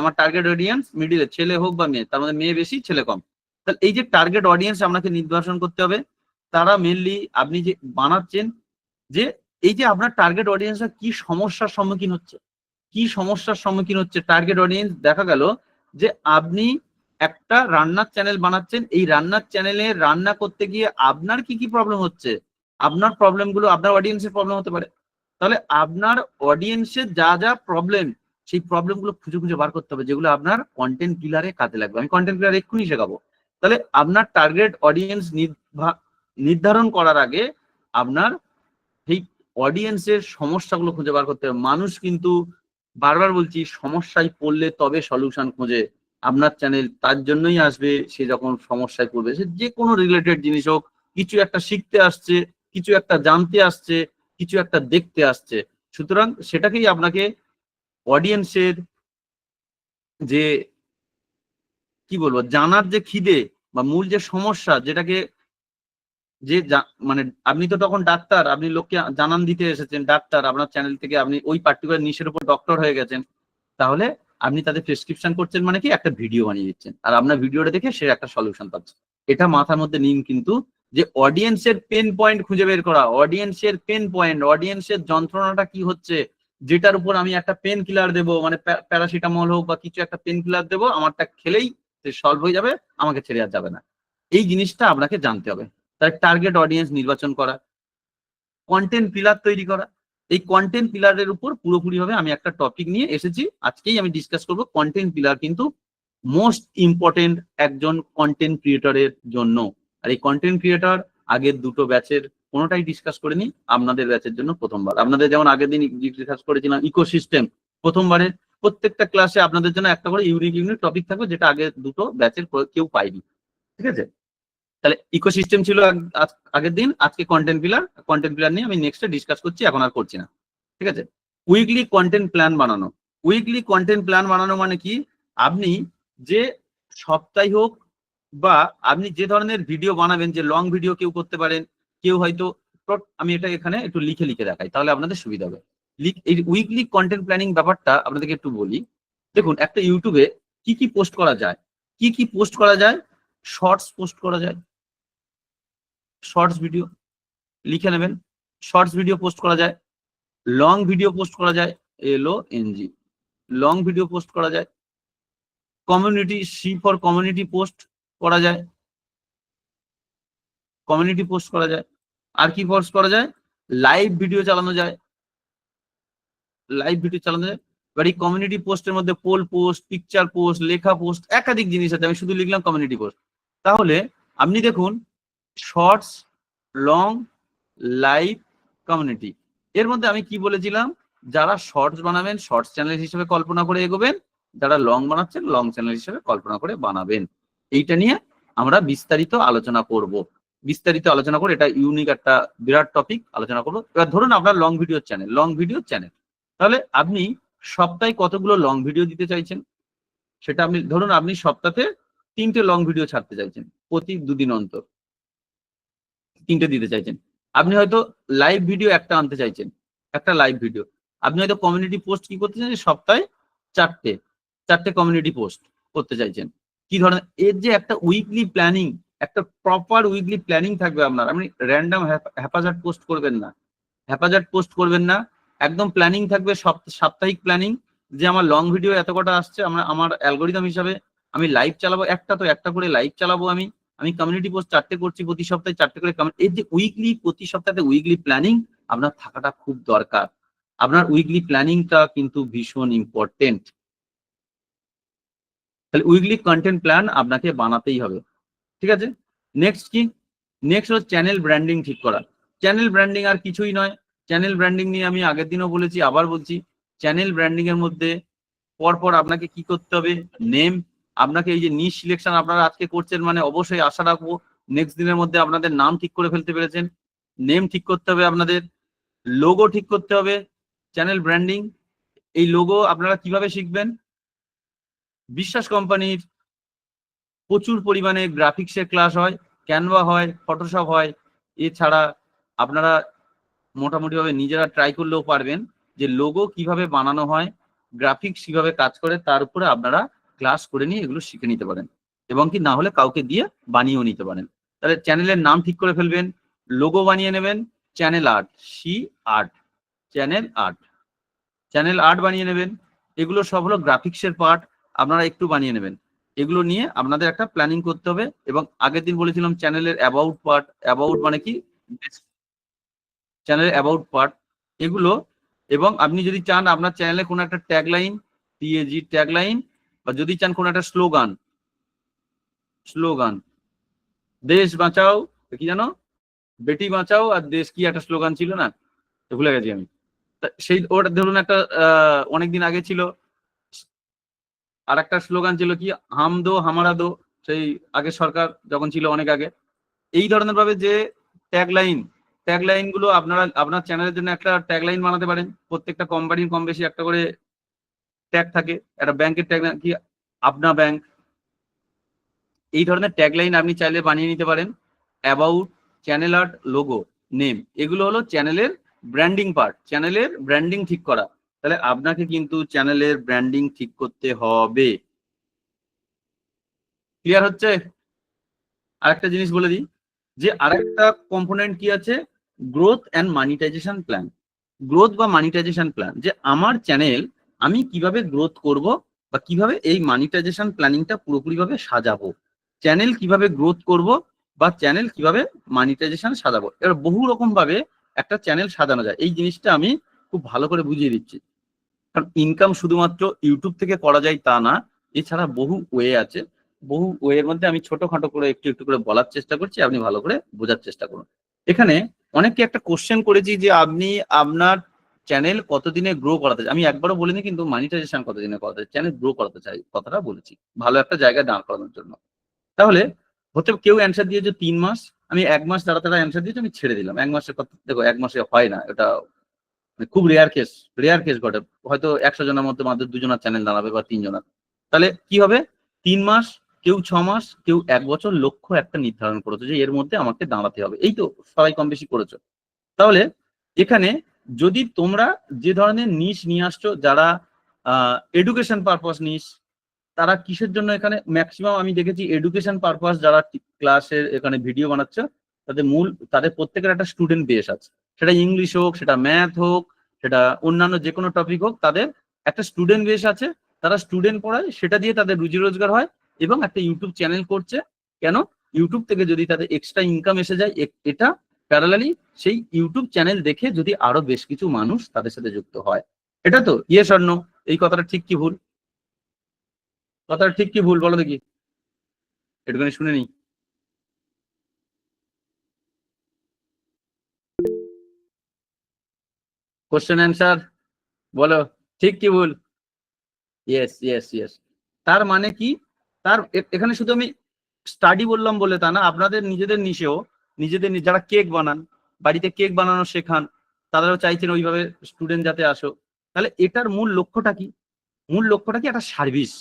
আমার টার্গেট অডিয়েন্স, মিডিল এজ, ছেলে হোক বা মেয়ে, তার মধ্যে মেয়ে বেশি ছেলে কম। তাহলে এই যে টার্গেট অডিয়েন্স আপনাকে নির্বাচন করতে হবে, তারা মেনলি আপনি যে বানাচ্ছেন, যে এই যে আপনার টার্গেট অডিয়েন্সরা কি সমস্যার সম্মুখীন হচ্ছে, কি সমস্যার সম্মুখীন হচ্ছে টার্গেট অডিয়েন্স। দেখা গেল যে আপনি একটা রান্নার চ্যানেল বানাচ্ছেন, এই রান্নার চ্যানেলে রান্না করতে গিয়ে আপনার কি কি প্রবলেম হচ্ছে, আপনার প্রবলেমগুলো আপনার অডিয়েন্সের প্রবলেম হতে পারে, তাহলে আপনার অডিয়েন্সের যা যা প্রবলেম, সেই প্রবলেমগুলো খুঁজে খুঁজে বার করতে হবে, যেগুলো আপনার কন্টেন্ট পিলারে কাজে লাগবে। আমি কন্টেন্ট পিলার এক্ষুনি শেখাবো। তাহলে আপনার টার্গেট অডিয়েন্স নির্ধারণ করার আগে আপনার সেই অডিয়েন্সের সমস্যাগুলো খুঁজে বার করতে হবে। মানুষ কিন্তু বারবার বলছি, সমস্যায় পড়লে তবে সলিউশন খোঁজে। আপনার চ্যানেল তার জন্যই আসবে, সে যখন সমস্যায় পড়বে, সে যে কোনো রিলেটেড জিনিস হোক, কিছু একটা শিখতে আসছে, কিছু একটা জানতে আসছে, কিছু একটা দেখতে আসছে। সুতরাং সেটাকেই আপনাকে অডিয়েন্সের যে কি বলবো, জানার যে খিদে বা মূল যে সমস্যা, যেটাকে যে মানে আপনি তো তখন ডাক্তার, আপনি লোককে জানান দিতে এসেছেন, ডাক্তার আপনার চ্যানেল থেকে আপনি ওই পার্টিকুলার নিশের উপর ডক্টর হয়ে গেছেন, তাহলে আপনি তাদের প্রেসক্রিপশন করছেন মানে কি, একটা ভিডিও বানিয়ে দিচ্ছেন, আর আপনার ভিডিওটা দেখে সে একটা সলিউশন পাচ্ছে। এটা মাথার মধ্যে নিন কিন্তু, যে অডিয়েন্সের পেন পয়েন্ট খুঁজে বের করা, অডিয়েন্সের পেন পয়েন্ট, অডিয়েন্সের যন্ত্রণাটা কি হচ্ছে, যেটার উপর আমি একটা পেন কিলার দেবো, মানে প্যারাসিটামল হোক বা কিছু একটা পেন কিলার দেবো, আমারটা খেলেই সে সলভ হয়ে যাবে, আমাকে ছেড়ে আর যাবে না। এই জিনিসটা আপনাকে জানতে হবে। তার টার্গেট অডিয়েন্স নির্বাচন করা, কন্টেন্ট পিলার তৈরি করা। এই কন্টেন্ট পিলারের উপর পুরোপুরি ভাবে আমি একটা টপিক নিয়ে এসেছি, আজকেই আমি ডিসকাস করব। কন্টেন্ট পিলার কিন্তু মোস্ট ইম্পর্টেন্ট একজন কন্টেন্ট ক্রিয়েটরের জন্য। আর এই কন্টেন্ট ক্রিয়েটর আগের দুটো ব্যাচের কোনোটাই ডিসকাস করিনি, আপনাদের ব্যাচের জন্য প্রথমবার। আপনাদের যেমন আগের দিন ডিসকাস করেছিলাম ইকোসিস্টেম, প্রথমবারে প্রত্যেকটা ক্লাসে আপনাদের জন্য একটা করে ইউনিক টপিক থাকবে, যেটা আগের দুটো ব্যাচের কেউ পাইনি। ঠিক আছে, তাহলে ইকোসিস্টেম ছিল আগের দিন, আজকে কন্টেন্ট পিলার নিয়ে আমি নেক্সটে ডিসকাস করছি, এখন আর করছি না। ঠিক আছে, উইকলি কন্টেন্ট প্ল্যান বানানো। উইকলি কন্টেন্ট প্ল্যান বানানো মানে কি, আপনি যে সপ্তাহে হোক বা আপনি যে ধরনের ভিডিও বানাবেন, যে লং ভিডিও কেউ করতে পারেন, কেউ হয়তো, আমি এটা এখানে একটু লিখে লিখে দেখাই তাহলে আপনাদের সুবিধা হবে। এই উইকলি কন্টেন্ট প্ল্যানিং ব্যাপারটা আপনাদেরকে একটু বলি। দেখুন, একটা ইউটিউবে কি কি পোস্ট করা যায়, কি কি পোস্ট করা যায়। শর্টস পোস্ট করা যায়, শর্টস ভিডিও লিখে নেবেন, শর্টস ভিডিও পোস্ট করা যায়। লং ভিডিও পোস্ট করা যায়, LONG, লং ভিডিও পোস্ট করা যায়। Community, C for community post করা যায়, কমিউনিটি পোস্ট করা যায়। আর কি পোস্ট করা যায়, লাইভ ভিডিও চালানো যায়, লাইভ ভিডিও চালানো যায়। এবার এই কমিউনিটি পোস্টের মধ্যে পোল পোস্ট, পিকচার পোস্ট, লেখা পোস্ট, একাধিক জিনিস আছে, আমি শুধু লিখলাম কমিউনিটি পোস্ট। তাহলে আপনি দেখুন, শর্টস, লং, লাইভ, কমিউনিটি। এর মধ্যে আমি কি বলেছিলাম, যারা শর্টস বানাবেন শর্টস চ্যানেল হিসেবে কল্পনা করে এগোবেন, যারা লং বানাচ্ছেন লং চ্যানেল হিসেবে কল্পনা করে বানাবেন। এইটা নিয়ে আমরা বিস্তারিত আলোচনা করব, বিস্তারিত আলোচনা করে এটা ইউনিক একটা বিরাট টপিক আলোচনা করবো। এবার ধরুন আপনার long video channel, long video channel, তাহলে আপনি সপ্তাহে কতগুলো লং ভিডিও দিতে চাইছেন, সেটা আপনি ধরুন আপনি সপ্তাহে 3টে লং ভিডিও ছাড়তে চাইছেন, প্রতি 2 দিন অন্তর 3টে দিতে চাইছেন। আপনি হয়তো লাইভ ভিডিও একটা আনতে চাইছেন, একটা লাইভ ভিডিও। আপনি হয়তো কমিউনিটি পোস্ট কি করতে চাইছেন, সপ্তাহে 4টে কমিউনিটি পোস্ট করতে চাইছেন। কি ধরনের, এর যে একটা উইকলি প্ল্যানিং, একটা প্রপার উইকলি প্ল্যানিং থাকবে আপনার। আপনি র্যান্ডম হ্যাপাজার্ড পোস্ট করবেন না, হ্যাপাজার্ড পোস্ট করবেন না, একদম প্ল্যানিং থাকবে, সাপ্তাহিক প্ল্যানিং। যে আমার লং ভিডিও এত কটা আসছে, আমার অ্যালগোরিদম হিসাবে আমি লাইভ চালাবো, একটা করে লাইভ চালাবো, আমি কমিউনিটি পোস্ট 4টে করছি, প্রতি সপ্তাহে 4টে করে। এই যে উইকলি, প্রতি সপ্তাহে উইকলি প্ল্যানিং আপনার থাকাটা খুব দরকার। আপনার উইকলি প্ল্যানিংটা কিন্তু ভীষণ ইম্পর্টেন্ট। তাহলে উইকলি কন্টেন্ট প্ল্যান আপনাকে বানাতেই হবে, ঠিক আছে। নেক্সট কি, নেক্সট হলো চ্যানেল ব্র্যান্ডিং ঠিক করা। চ্যানেল ব্র্যান্ডিং আর কিছুই নয়, চ্যানেল ব্র্যান্ডিং নিয়ে আমি আগের দিনও বলেছি, আবার বলছি। চ্যানেল ব্র্যান্ডিং এর মধ্যে পরপর আপনাকে কি করতে হবে, নেম, আপনাকে এই যে নিশ সিলেকশন আপনারা আজকে করছেন, মানে অবশ্যই আশা রাখবো নেক্সট দিনের মধ্যে আপনাদের নাম ঠিক করে ফেলতে পেরেছেন। নেম ঠিক করতে হবে আপনাদের, লোগো ঠিক করতে হবে, চ্যানেল ব্র্যান্ডিং। এই লোগো আপনারা কিভাবে শিখবেন, বিশ্বাস কোম্পানির প্রচুর পরিমাণে গ্রাফিক্সের ক্লাস হয়, ক্যানভা হয়, ফটোশপ হয়। এছাড়া আপনারা মোটামুটি ভাবে নিজেরা ট্রাই করলেও পারবেন যে লোগো কিভাবে বানানো হয়, গ্রাফিক্স কিভাবে কাজ করে, তার উপরে আপনারা ক্লাস করে নিয়ে এগুলো শিখে নিতে পারেন, এবং কি না হলে কাউকে দিয়ে বানিয়েও নিতে পারেন। তাহলে চ্যানেলের নাম ঠিক করে ফেলবেন, লোগো বানিয়ে নেবেন, channel art, art, channel art, channel art বানিয়ে নেবেন। এগুলো সব হলো গ্রাফিক্সের পার্ট, আপনারা একটু বানিয়ে নেবেন। এগুলো নিয়ে আপনাদের একটা প্ল্যানিং করতে হবে। এবং আগের দিন বলেছিলাম চ্যানেলের অ্যাবাউট পার্ট, অ্যাবাউট মানে কি, চ্যানেলের অ্যাবাউট পার্ট এগুলো। এবং আপনি যদি চান আপনার চ্যানেলে কোনো একটা ট্যাগলাইন, TAG ট্যাগলাইন, বা যদি চান কোনো একটা স্লোগান, স্লোগান দেশ বাঁচাও, কি জানো, বেটি বাঁচাও আর দেশ, কি একটা স্লোগান ছিল না, ভুলে গেছি আমি। সেই ওটা ধরুন একটা অনেকদিন আগে ছিল। আর একটা স্লোগান ছিল কি, হাম দো হামারা দো, সেই আগে সরকার যখন ছিল অনেক আগে। এই ধরনের ভাবে যে ট্যাগলাইন, ট্যাগলাইন গুলো আপনারা আপনার চ্যানেলের জন্য একটা ট্যাগলাইন বানাতে পারেন। প্রত্যেকটা কোম্পানির কম বেশি একটা করে ট্যাগ থাকে, একটা ব্যাংকের ট্যাগ কি, আপনা ব্যাংক। এই ধরনের ট্যাগলাইন আপনি চাইলে বানিয়ে নিতে পারেন। About, channel art, logo, name, এগুলো হলো চ্যানেলের ব্র্যান্ডিং পার্ট, চ্যানেলের ব্র্যান্ডিং ঠিক করা। তাহলে আপনাকে কিন্তু চ্যানেলের ব্র্যান্ডিং ঠিক করতে হবে। ক্লিয়ার হচ্ছে? আরেকটা জিনিস বলে দিই, যে আরেকটা কম্পোনেন্ট কি আছে, growth and monetisation plan. Growth বা মানিটাইজেশন প্ল্যান, যে আমার চ্যানেল আমি কিভাবে গ্রোথ করব, বা কিভাবে এই মানিটাইজেশন প্ল্যানিংটা পুরোপুরিভাবে সাজাবো, চ্যানেল কিভাবে গ্রোথ করব, বা চ্যানেল কিভাবে মানিটাইজেশন সাজাবো। এবার বহু রকম ভাবে একটা চ্যানেল সাজানো যায়, এই জিনিসটা আমি খুব ভালো করে বুঝিয়ে দিচ্ছি। কারণ ইনকাম শুধুমাত্র ইউটিউব থেকে করা যায় তা না, এছাড়া বহু ওয়ে আছে। বহু ওয়ের মধ্যে আমি ছোটখাটো করে একটু একটু করে বলার চেষ্টা করছি, আপনি ভালো করে বোঝার চেষ্টা করুন। এখানে অনেকে একটা কোশ্চেন করেছি যে আপনি আপনার চ্যানেল কতদিনে গ্রো করাতে চাই। আমি একবারও বলিনি কিন্তু মানিটাইজেশন কতদিনে করাতে চাই, চ্যানেল গ্রো করাতে চাই কথাটা বলেছি, ভালো একটা জায়গায় দাঁড় করানোর জন্য। তাহলে হতে কেউ অ্যান্সার দিয়েছে 3 মাস, আমি 1 মাস তারা তারা অ্যান্সার দিয়েছে, আমি ছেড়ে দিলাম। 1 মাসের কথা দেখো, 1 মাসে হয় না, এটা খুব রেয়ার কেস, রেয়ার কেস ঘটে। হয়তো 100 জনের মধ্যে মাত্র 2 জনের চ্যানেল দাঁড়াবে বা 3 জনের। তাহলে কি হবে, 3 মাস কেউ 6 মাস, কেউ 1 বছর লক্ষ্য একটা নির্ধারণ করেছো যে এর মধ্যে আমাকে দাঁড়াতে হবে। এই তো সবাই কম বেশি করেছো। তাহলে এখানে যদি তোমরা যে ধরনের নিশ নিয়ে আসছো, যারা এডুকেশন পারপাস নিশ, তারা কিসের জন্য এখানে ম্যাক্সিমাম আমি দেখেছি এডুকেশন পারপাস যারা ক্লাসের এখানে ভিডিও বানাচ্ছে, তাদের প্রত্যেকের একটা স্টুডেন্ট বেস আছে। সেটা ইংলিশ হোক, সেটা ম্যাথ হোক, সেটা অন্যান্য যে কোনো টপিক হোক, তাদের একটা স্টুডেন্ট বেস আছে। তারা স্টুডেন্ট পড়ায়, সেটা দিয়ে তাদের রুজি রোজগার হয় এবং একটা ইউটিউব চ্যানেল করছে। কেন? ইউটিউব থেকে যদি তাদের এক্সট্রা ইনকাম এসে যায়, এটা প্যারালালি সেই ইউটিউব চ্যানেল দেখে যদি আরো বেশ কিছু মানুষ তাদের সাথে যুক্ত হয়। এটা তো ইয়েস অর নো? এই কথাটা ঠিক কি ভুল? কথাটা ঠিক কি ভুল বলো দেখি, একটুখানি শুনে নি। কোশ্চেন অ্যান্সার বলো, ঠিক কি ভুল? Yes yes yes. তার মানে কি? তার এখানে শুধু আমি স্টাডি বললাম বলে তা না, আপনাদের নিজেদের নিশেও, যারা কেক বানান, বাড়িতে কেক বানানো শেখান, তারাও চাইছেন ওইভাবে স্টুডেন্ট যাতে আসো। তাহলে এটার মূল লক্ষ্যটা কি? মূল লক্ষ্যটা কি? একটা সার্ভিস।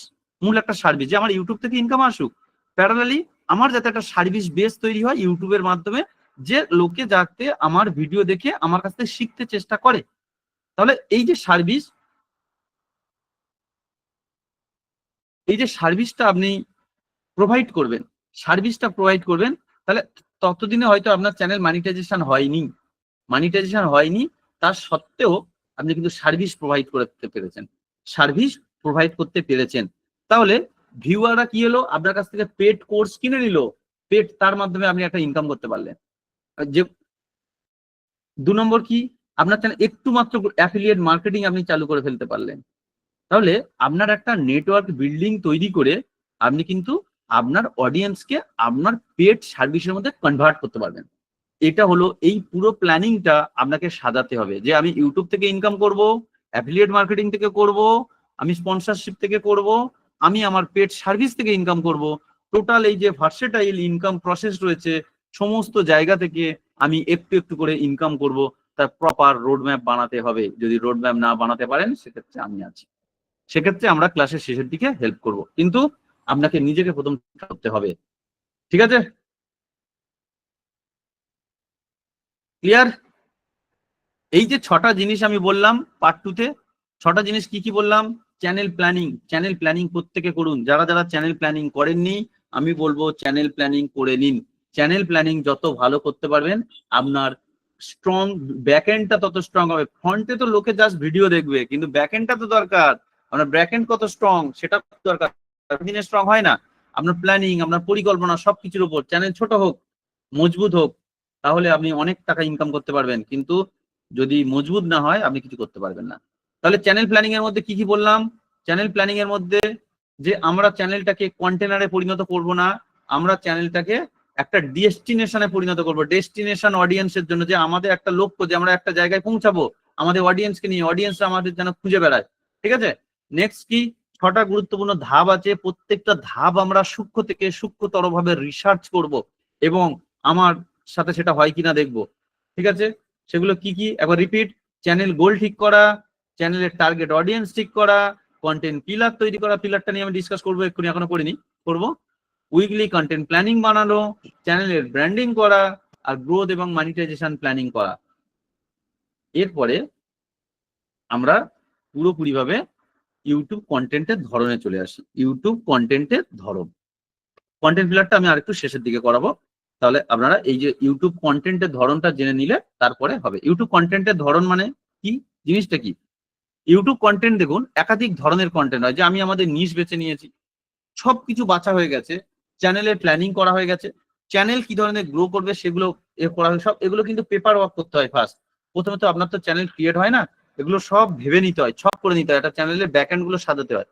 মূল একটা সার্ভিস, যে আমার ইউটিউব থেকে ইনকাম আসুক, প্যারালালি আমার যাতে একটা সার্ভিস বেস তৈরি হয় ইউটিউবের মাধ্যমে, যে লোকে যাতে আমার ভিডিও দেখে আমার কাছ থেকে শিখতে চেষ্টা করে। তাহলে এই যে সার্ভিসটা আপনি প্রোভাইড করবেন, তাহলে ততদিনে হয়তো আপনার চ্যানেল মনিটাইজেশন হয়নি, তার সত্ত্বেও আপনি কিন্তু সার্ভিস প্রোভাইড করতে পেরেছেন। তাহলে ভিউয়াররা কি হলো? আপনার কাছ থেকে পেড কোর্স কিনে নিল, তার মাধ্যমে আপনি একটা ইনকাম করতে পারলেন। যে 2 নম্বর কি? আপনার চ্যানেল একটু মাত্র অ্যাফিলিয়েট মার্কেটিং আপনি চালু করে ফেলতে পারলেন। তাহলে আপনার একটা নেটওয়ার্ক বিল্ডিং তৈরি করে আপনি কিন্তু আপনার অডিয়েন্সকে আপনার পেড সার্ভিসের মধ্যে কনভার্ট করতে পারবেন। এটা হলো এই পুরো প্ল্যানিংটা আপনাকে সাজাতে হবে, যে আমি ইউটিউব থেকে ইনকাম করব, অ্যাফিলিয়েট মার্কেটিং থেকে করব, আমি স্পন্সরশিপ থেকে করব, আমি আমার পেড সার্ভিস থেকে ইনকাম করব। টোটাল এই যে ভার্সেটাইল ইনকাম প্রসেস রয়েছে, সমস্ত জায়গা থেকে আমি একটু একটু করে ইনকাম করব। তার প্রপার রোডম্যাপ বানাতে হবে। যদি রোডম্যাপ না বানাতে পারেন, সেক্ষেত্রে আমি আছি, সেক্ষেত্রে আমরা ক্লাসের শেষের দিকে হেল্প করব, কিন্তু আপনাকে নিজেকে প্রথম করতে হবে। ঠিক আছে? ক্লিয়ার? এই যে 6টা জিনিস আমি বললাম পার্ট 2 তে, 6টা জিনিস কি কি বললাম? চ্যানেল প্ল্যানিং প্রত্যেকে করুন। যারা যারা চ্যানেল প্ল্যানিং করেননি, আমি বলবো চ্যানেল প্ল্যানিং করে নিন। চ্যানেল প্ল্যানিং যত ভালো করতে পারবেন, আপনার স্ট্রং ব্যাকএন্ডটা তত স্ট্রং হবে। ফ্রন্টে তো লোকে জাস্ট ভিডিও দেখবে, কিন্তু ব্যাকএন্ডটা তো দরকার। আপনার ব্যাকএন্ড কত স্ট্রং সেটা দরকার। দিনে স্ট্রং হয় না। আপনার প্ল্যানিং, আপনার পরিকল্পনা সবকিছুর উপর, চ্যানেল ছোট হোক মজবুত হোক, তাহলে আপনি অনেক টাকা ইনকাম করতে পারবেন। কিন্তু যদি মজবুত না হয়, আপনি কিছু করতে পারবেন না। তাহলে চ্যানেল প্ল্যানিং এর মধ্যে কি কি বললাম? চ্যানেল প্ল্যানিং এর মধ্যে যে আমরা চ্যানেলটাকে কন্টেনারে পরিণত করব না, আমরা চ্যানেলটাকে একটা ডেস্টিনেশনে পরিণত করব। ডেস্টিনেশন অডিয়েন্সের জন্য, যে আমাদের একটা লক্ষ্য, যে আমরা একটা জায়গায় পৌঁছাবো আমাদের অডিয়েন্সকে নিয়ে, অডিয়েন্স আমাদের যেন খুঁজে বেড়ায়। ঠিক আছে? নেক্সট কি? 6টা গুরুত্বপূর্ণ ধাপ আছে। প্রত্যেকটা ধাপ আমরা সূক্ষ্ম থেকে সূক্ষ্মতর ভাবে রিসার্চ করব এবং আমার সাথে সেটা হয় কিনা দেখবো। ঠিক আছে? সেগুলো কি কি একবার রিপিট? চ্যানেল গোল ঠিক করা, চ্যানেলের টার্গেট অডিয়েন্স ঠিক করা, কন্টেন্ট পিলার তৈরি করা, পিলারটা নিয়ে আমি ডিসকাস করবো, এক্ষুনি এখনো করিনি, করবো। উইকলি কন্টেন্ট প্ল্যানিং বানানো, চ্যানেলের ব্র্যান্ডিং করা, আর গ্রোথ এবং মনিটাইজেশন প্ল্যানিং করা। এরপরে আমরা পুরোপুরিভাবে ইউটিউব কন্টেন্টের ধরনে চলে আসি। ইউটিউব কন্টেন্টের ধরন, কন্টেন্ট পিলারটা আমি আরেকটু শেষের দিকে করাবো। তাহলে আপনারা এই যে ইউটিউব কন্টেন্টের ধরনটা জেনে নিলে তারপরে হবে। ইউটিউব কন্টেন্টের ধরন মানে কি, জিনিসটা কি? ইউটিউব কন্টেন্ট দেখুন, একাধিক ধরনের কন্টেন্ট হয়। যে আমি আমাদের নিশ বেছে নিয়েছি, সবকিছু বাছা হয়ে গেছে, চ্যানেলের প্ল্যানিং করা হয়ে গেছে, চ্যানেল কি ধরনের গ্রো করবে সেগুলো করা হয়। সব এগুলো কিন্তু পেপার ওয়ার্ক করতে হয় ফার্স্ট। প্রথমে তো আপনার তো চ্যানেল ক্রিয়েট হয় না, এগুলো সব ভেবে নিতে হয়, ছক করে নিতে হয়, একটা চ্যানেলের ব্যাকএন্ড গুলো সাজাতে হয়।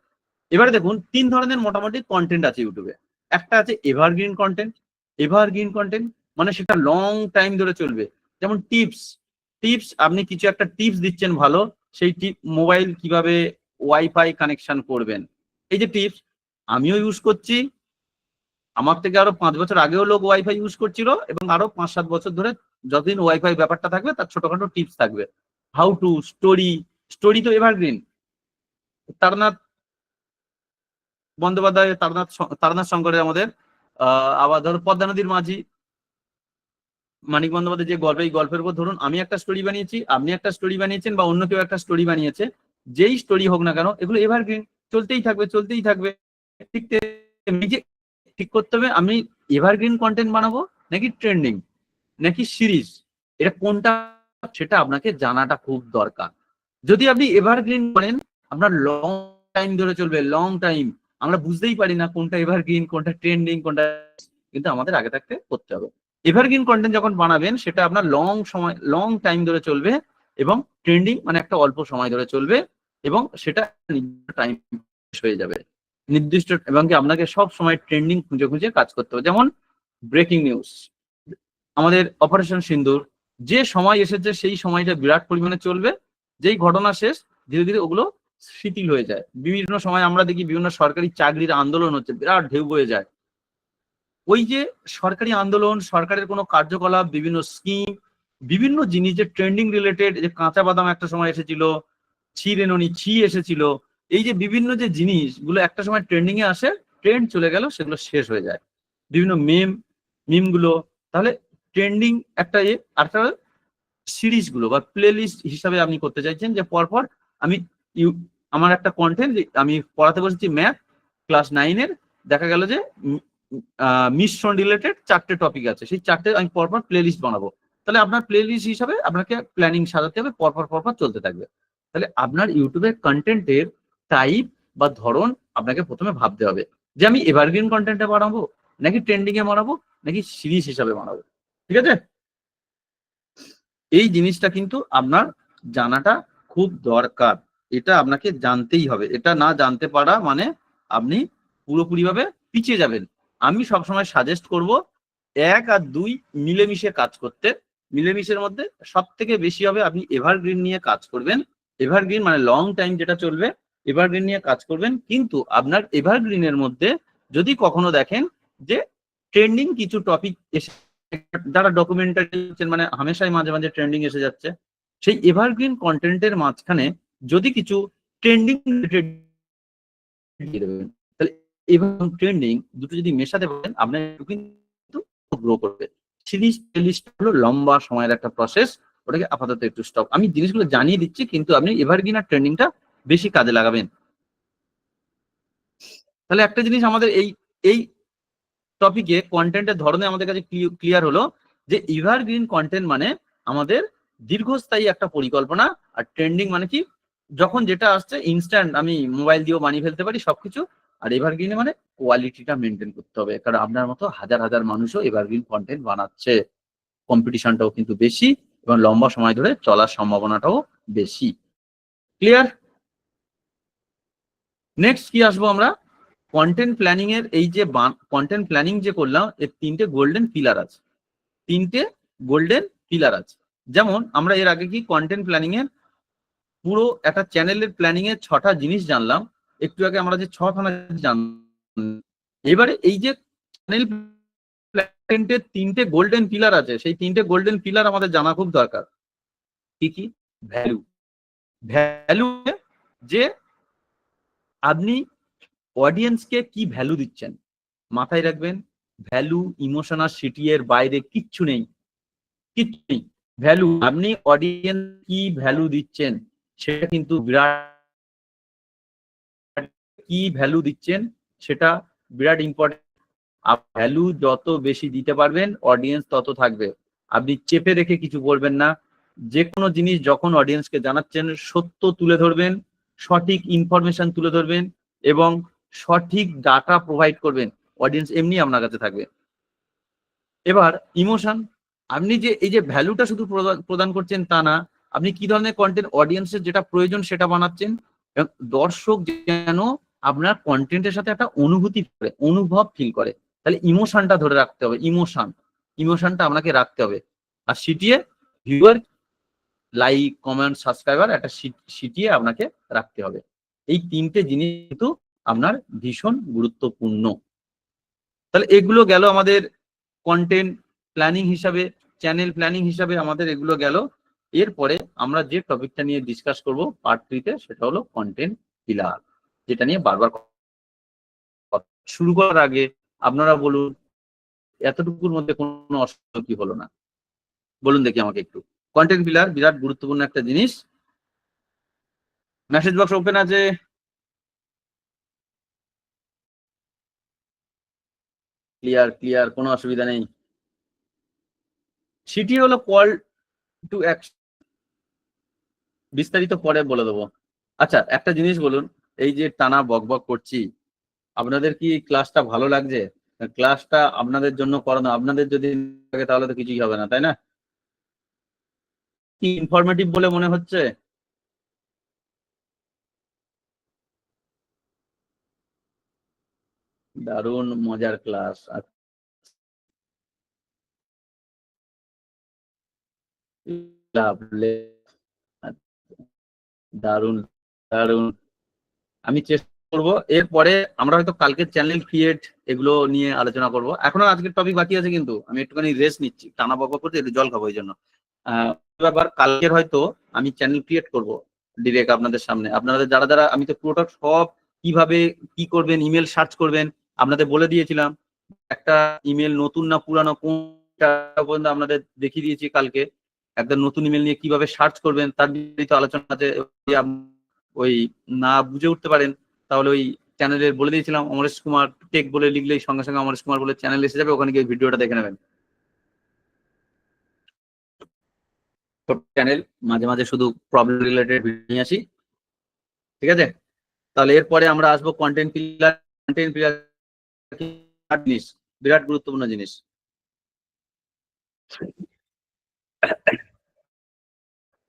এবারে দেখুন 3 ধরনের মোটামুটি কন্টেন্ট আছে ইউটিউবে। একটা আছে এভারগ্রিন কন্টেন্ট। এভারগ্রিন কন্টেন্ট মানে সেটা লং টাইম ধরে চলবে। যেমন টিপস, আপনি কিছু একটা টিপস দিচ্ছেন ভালো, সেই মোবাইল কিভাবে ওয়াইফাই কানেকশন করবেন, এই যে টিপস আমিও ইউজ করছি, আমার থেকে আরো 5 বছর আগেও লোক ওয়াইফাই ইউজ করছিল, এবং আরো 5-7 বছর ধরে যতদিন ওয়াইফাই ব্যাপারটা থাকবে তার ছোটখাটো টিপস থাকবে। হাউ টু, স্টোরি তো এভারগ্রিন। তার না বন্দ্যোপাধ্যায়, তারানাথ শঙ্করের আমাদের আবার ধরো পদ্মা নদীর মাঝি, মানিক বন্দ্যোপাধ্যায় যে গল্প, এই গল্পের উপর ধরুন আমি একটা স্টোরি বানিয়েছি, আপনি একটা স্টোরি বানিয়েছেন, বা অন্য কেউ একটা স্টোরি বানিয়েছে, যেই স্টোরি হোক না কেন এগুলো এভারগ্রিন, চলতেই থাকবে চলতেই থাকবে। ঠিক নিজে ঠিক করতে হবে আমি এভারগ্রিন কন্টেন্ট বানাবো নাকি ট্রেন্ডিং নাকি সিরিজ, এটা কোনটা সেটা আপনাকে জানাটা খুব দরকার। যদি আপনি এভারগ্রিন করেন আপনার লং টাইম ধরে চলবে, লং টাইম, আমরা বুঝতেই পারি না কোনটা এভারগ্রিন কোনটা ট্রেন্ডিং কোনটা, কিন্তু আমাদের আগে থাকতে করতে হবে। এভারগ্রিন কন্টেন্ট যখন বানাবেন সেটা আপনার লং সময়, লং টাইম ধরে চলবে, এবং ট্রেন্ডিং মানে একটা অল্প সময় ধরে চলবে, এবং সেটা টাইম হয়ে যাবে নির্দিষ্ট, এবং কি আপনাকে সব সময় ট্রেন্ডিং খুঁজে খুঁজে কাজ করতে হবে। যেমন ব্রেকিং নিউজ, আমাদের অপারেশন সিন্দুর, যে সময় এসেছে সেই সময়টা বিরাট পরিমাণে চলবে, যেই ঘটনা শেষ ধীরে ধীরে ওগুলো শিথিল হয়ে যায়। বিভিন্ন সময় আমরা দেখি বিভিন্ন সরকারি চাকরির আন্দোলন হচ্ছে, বিরাট ঢেউ বয়ে যায়। ওই যে সরকারি আন্দোলন, সরকারের কোনো কার্যকলাপ, বিভিন্ন স্কিম, বিভিন্ন জিনিস যে ট্রেন্ডিং রিলেটেড, যে কাঁচা বাদাম একটা সময় এসেছিল, ছি রেননি ছি এসেছিল, এই যে বিভিন্ন যে জিনিসগুলো একটা সময় ট্রেন্ডিং এ আসে, ট্রেন্ড চলে গেল, সেগুলো শেষ হয়ে যায়। বিভিন্ন মিম গুলো, তাহলে ট্রেন্ডিং একটা আর একটা সিরিজ গুলো বা প্লে লিস্ট হিসাবে আপনি করতে চাইছেন, যে পরপর আমি আমার একটা কন্টেন্ট, আমি পড়াতে বসেছি ম্যাথ ক্লাস 9-এর, দেখা গেল যে মিশ্রণ রিলেটেড 4টে টপিক আছে, সেই 4টে আমি পরপর প্লে লিস্ট বানাবো। তাহলে আপনার প্লে লিস্ট হিসাবে আপনাকে প্ল্যানিং সাজাতে হবে, পরপর পরপর চলতে থাকবে। তাহলে আপনার ইউটিউবের কন্টেন্টের টাইপ বা ধরন আপনাকে প্রথমে ভাবতে হবে, যে আমি এভারগ্রিন কন্টেন্টে বানাবো নাকি ট্রেন্ডিং এ বানাবো নাকি সিরিজ হিসাবে বানাবো। ঠিক আছে, এই জিনিসটা কিন্তু আপনার জানাটা খুব দরকার, এটা আপনাকে জানতেই হবে। এটা না জানতে পারা মানে আপনি পুরোপুরিভাবে পিছিয়ে যাবেন। আমি সবসময় সাজেস্ট করব 1 আর 2 মিলেমিশে কাজ করতে। মিলেমিশের মধ্যে সব থেকে বেশি হবে আপনি এভারগ্রিন নিয়ে কাজ করবেন। এভারগ্রিন মানে লং টাইম যেটা চলবে, এভারগ্রিন নিয়ে কাজ করবেন। কিন্তু আপনার এভারগ্রিনের মধ্যে যদি কখনো দেখেন যে ট্রেন্ডিং কিছু টপিক এসে, যারা ডকুমেন্টারি মানে হামেশাই মাঝে মাঝে ট্রেন্ডিং এসে যাচ্ছে, সেই এভারগ্রিন কন্টেন্টের মাঝখানে যদি কিছু ট্রেন্ডিং তাহলে এবং ট্রেন্ডিং দুটো যদি মেশাতে পারেন আপনার কিন্তু গ্রো করবে। সিরিজ প্লেলিস্ট হলো লম্বা সময়ের একটা প্রসেস, ওটাকে আপাতত একটু স্টপ, আমি জিনিসগুলো জানিয়ে দিচ্ছি, কিন্তু আপনি এভারগ্রিন আর ট্রেন্ডিংটা বেশি কাজে লাগাবেন। তাহলে একটা জিনিস আমাদের এই এই টপিকে কন্টেন্টের ধরনে আমাদের কাছে ক্লিয়ার হলো, যে এভারগ্রিন কন্টেন্ট মানে আমাদের দীর্ঘস্থায়ী একটা পরিকল্পনা, আর ট্রেন্ডিং মানে কি যখন যেটা আসছে ইনস্ট্যান্ট আমি মোবাইল দিয়েও বানিয়ে ফেলতে পারি সবকিছু। আর এভারগ্রিনে মানে কোয়ালিটিটা মেনটেন করতে হবে, কারণ আপনার মতো হাজার হাজার মানুষও এভারগ্রিন কন্টেন্ট বানাচ্ছে, কম্পিটিশনটাও কিন্তু বেশি, এবং লম্বা সময় ধরে চলার সম্ভাবনাটাও বেশি। ক্লিয়ার? নেক্সট কি আসবো আমরা, কন্টেন্ট প্ল্যানিং এর এই যে কন্টেন্ট প্ল্যানিং যে করলাম, এর 3টে গোল্ডেন পিলার আছে, 3টে গোল্ডেন পিলার আছে। যেমন আমরা এর আগে কি কন্টেন্ট প্ল্যানিং এর পুরো একটা চ্যানেলের প্ল্যানিং এর 6টা জিনিস জানলাম, একটু আগে আমরা যে 6খানা জানলাম, এবারে এই যে চ্যানেল প্ল্যানিংয়ের 3টে গোল্ডেন পিলার আছে, সেই 3টে গোল্ডেন পিলার আমাদের জানা খুব দরকার। কি কি? ভ্যালু, ভ্যালু যে আপনি অডিয়েন্সকে কি ভ্যালু দিচ্ছেন, মাথায় রাখবেন ভ্যালু ইমোশন আর সিটি এর বাইরে কিচ্ছু নেই, কিচ্ছু নেই। ভ্যালু, আপনি অডিয়েন্স কি ভ্যালু দিচ্ছেন সেটা কিন্তু বিরাট, কি ভ্যালু দিচ্ছেন সেটা বিরাট ইম্পর্টেন্ট। ভ্যালু যত বেশি দিতে পারবেন অডিয়েন্স তত থাকবে। আপনি চেপে রেখে কিছু বলবেন না, যে কোনো জিনিস যখন অডিয়েন্সকে জানাচ্ছেন সত্য তুলে ধরবেন, সঠিক ইনফরমেশন তুলে ধরবেন, এবং সঠিক ডাটা প্রোভাইড করবেন, অডিয়েন্স এমনি আপনার কাছে থাকবে। এবার ইমোশন, আপনি যে এই যে ভ্যালুটা শুধু প্রদান করছেন তা না, আপনি কি ধরনের কন্টেন্ট অডিয়েন্সের যেটা প্রয়োজন সেটা বানাচ্ছেন, এবং দর্শক যেন আপনার কন্টেন্টের সাথে একটা অনুভূতি করে, অনুভব ফিল করে, তাহলে ইমোশনটা ধরে রাখতে হবে। ইমোশনটা আপনাকে রাখতে হবে। আর CTA viewer, like comment subscriber, একটা সিটিএ আপনাকে রাখতে হবে। এই 3টে জিনিস কিন্তু আপনার ভীষণ গুরুত্বপূর্ণ। তাহলে এগুলো গেল আমাদের কন্টেন্ট প্ল্যানিং হিসাবে, চ্যানেল প্ল্যানিং হিসাবে আমাদের এগুলো গেল। এরপরে আমরা যে টপিকটা নিয়ে ডিসকাস করব পার্ট 3-তে, সেটা হলো কন্টেন্ট পিলার, যেটা নিয়ে বারবার শুরু করার আগে আপনারা বলুন এতটুকুর মধ্যে কোনো অসুবিধা কি হলো না? বলুন দেখি আমাকে একটু। কন্টেন্ট পিলার বিরাট গুরুত্বপূর্ণ একটা জিনিস। মেসেজ বক্স ওপেন আছে? ক্লিয়ার ক্লিয়ার, কোনো অসুবিধা নেই। সেটি হলো কল টু অ্যাকশন, বিস্তারিত পরে বলে দেবো। আচ্ছা একটা জিনিস বলুন, এই যে টানা বকবক করছি, আপনাদের কি ক্লাসটা ভালো লাগছে? ক্লাসটা আপনাদের জন্য করানো, আপনাদের যদি লাগে তাহলে তো কিছুই হবে না, তাই না? কি ইনফরমেটিভ বলে মনে হচ্ছে? দারুণ মজার ক্লাস। দারুণ দারুণ। আমি চেষ্টা করবো এরপরে আমরা হয়তো কালকে চ্যানেল ক্রিয়েট এগুলো নিয়ে আলোচনা করব। এখনো আজকের টপিক বাকি আছে, কিন্তু আমি একটুখানি রেস্ট নিচ্ছি, টানা বকবক করতে একটু জল খাবো এই জন্য। ব্যাপার কালকের হয়তো আমি চ্যানেল ক্রিয়েট করব ডিরেক্ট আপনাদের সামনে। আপনাদের যারা যারা, আমি তো পুরোটা সব কিভাবে কি করবেন, ইমেল সার্চ করবেন আপনাদের বলে দিয়েছিলাম। একটা ইমেল নতুন না পুরানো কোনটা পর্যন্ত আপনাদের দেখিয়ে দিয়েছি কালকে। একটা নতুন ইমেল নিয়ে কিভাবে সার্চ করবেন তার বিস্তারিত আলোচনা আছে। ওই না বুঝে উঠতে পারেন তাহলে ওই চ্যানেলে বলে দিয়েছিলাম, অমরেশ কুমার টেক বলে লিখলেই সঙ্গে সঙ্গে অমরেশ কুমার বলে চ্যানেল এসে যাবে, ওখানে গিয়ে ভিডিওটা দেখে নেবেন। চ্যানেল মাঝে মাঝে শুধু প্রবলেম রিলেটেড ভিডিও নিয়ে আসি, ঠিক আছে? তাহলে এরপরে আমরা আসবো কন্টেন্ট পিলার। কন্টেন্ট পিলার জিনিস, বিরাট গুরুত্বপূর্ণ জিনিস।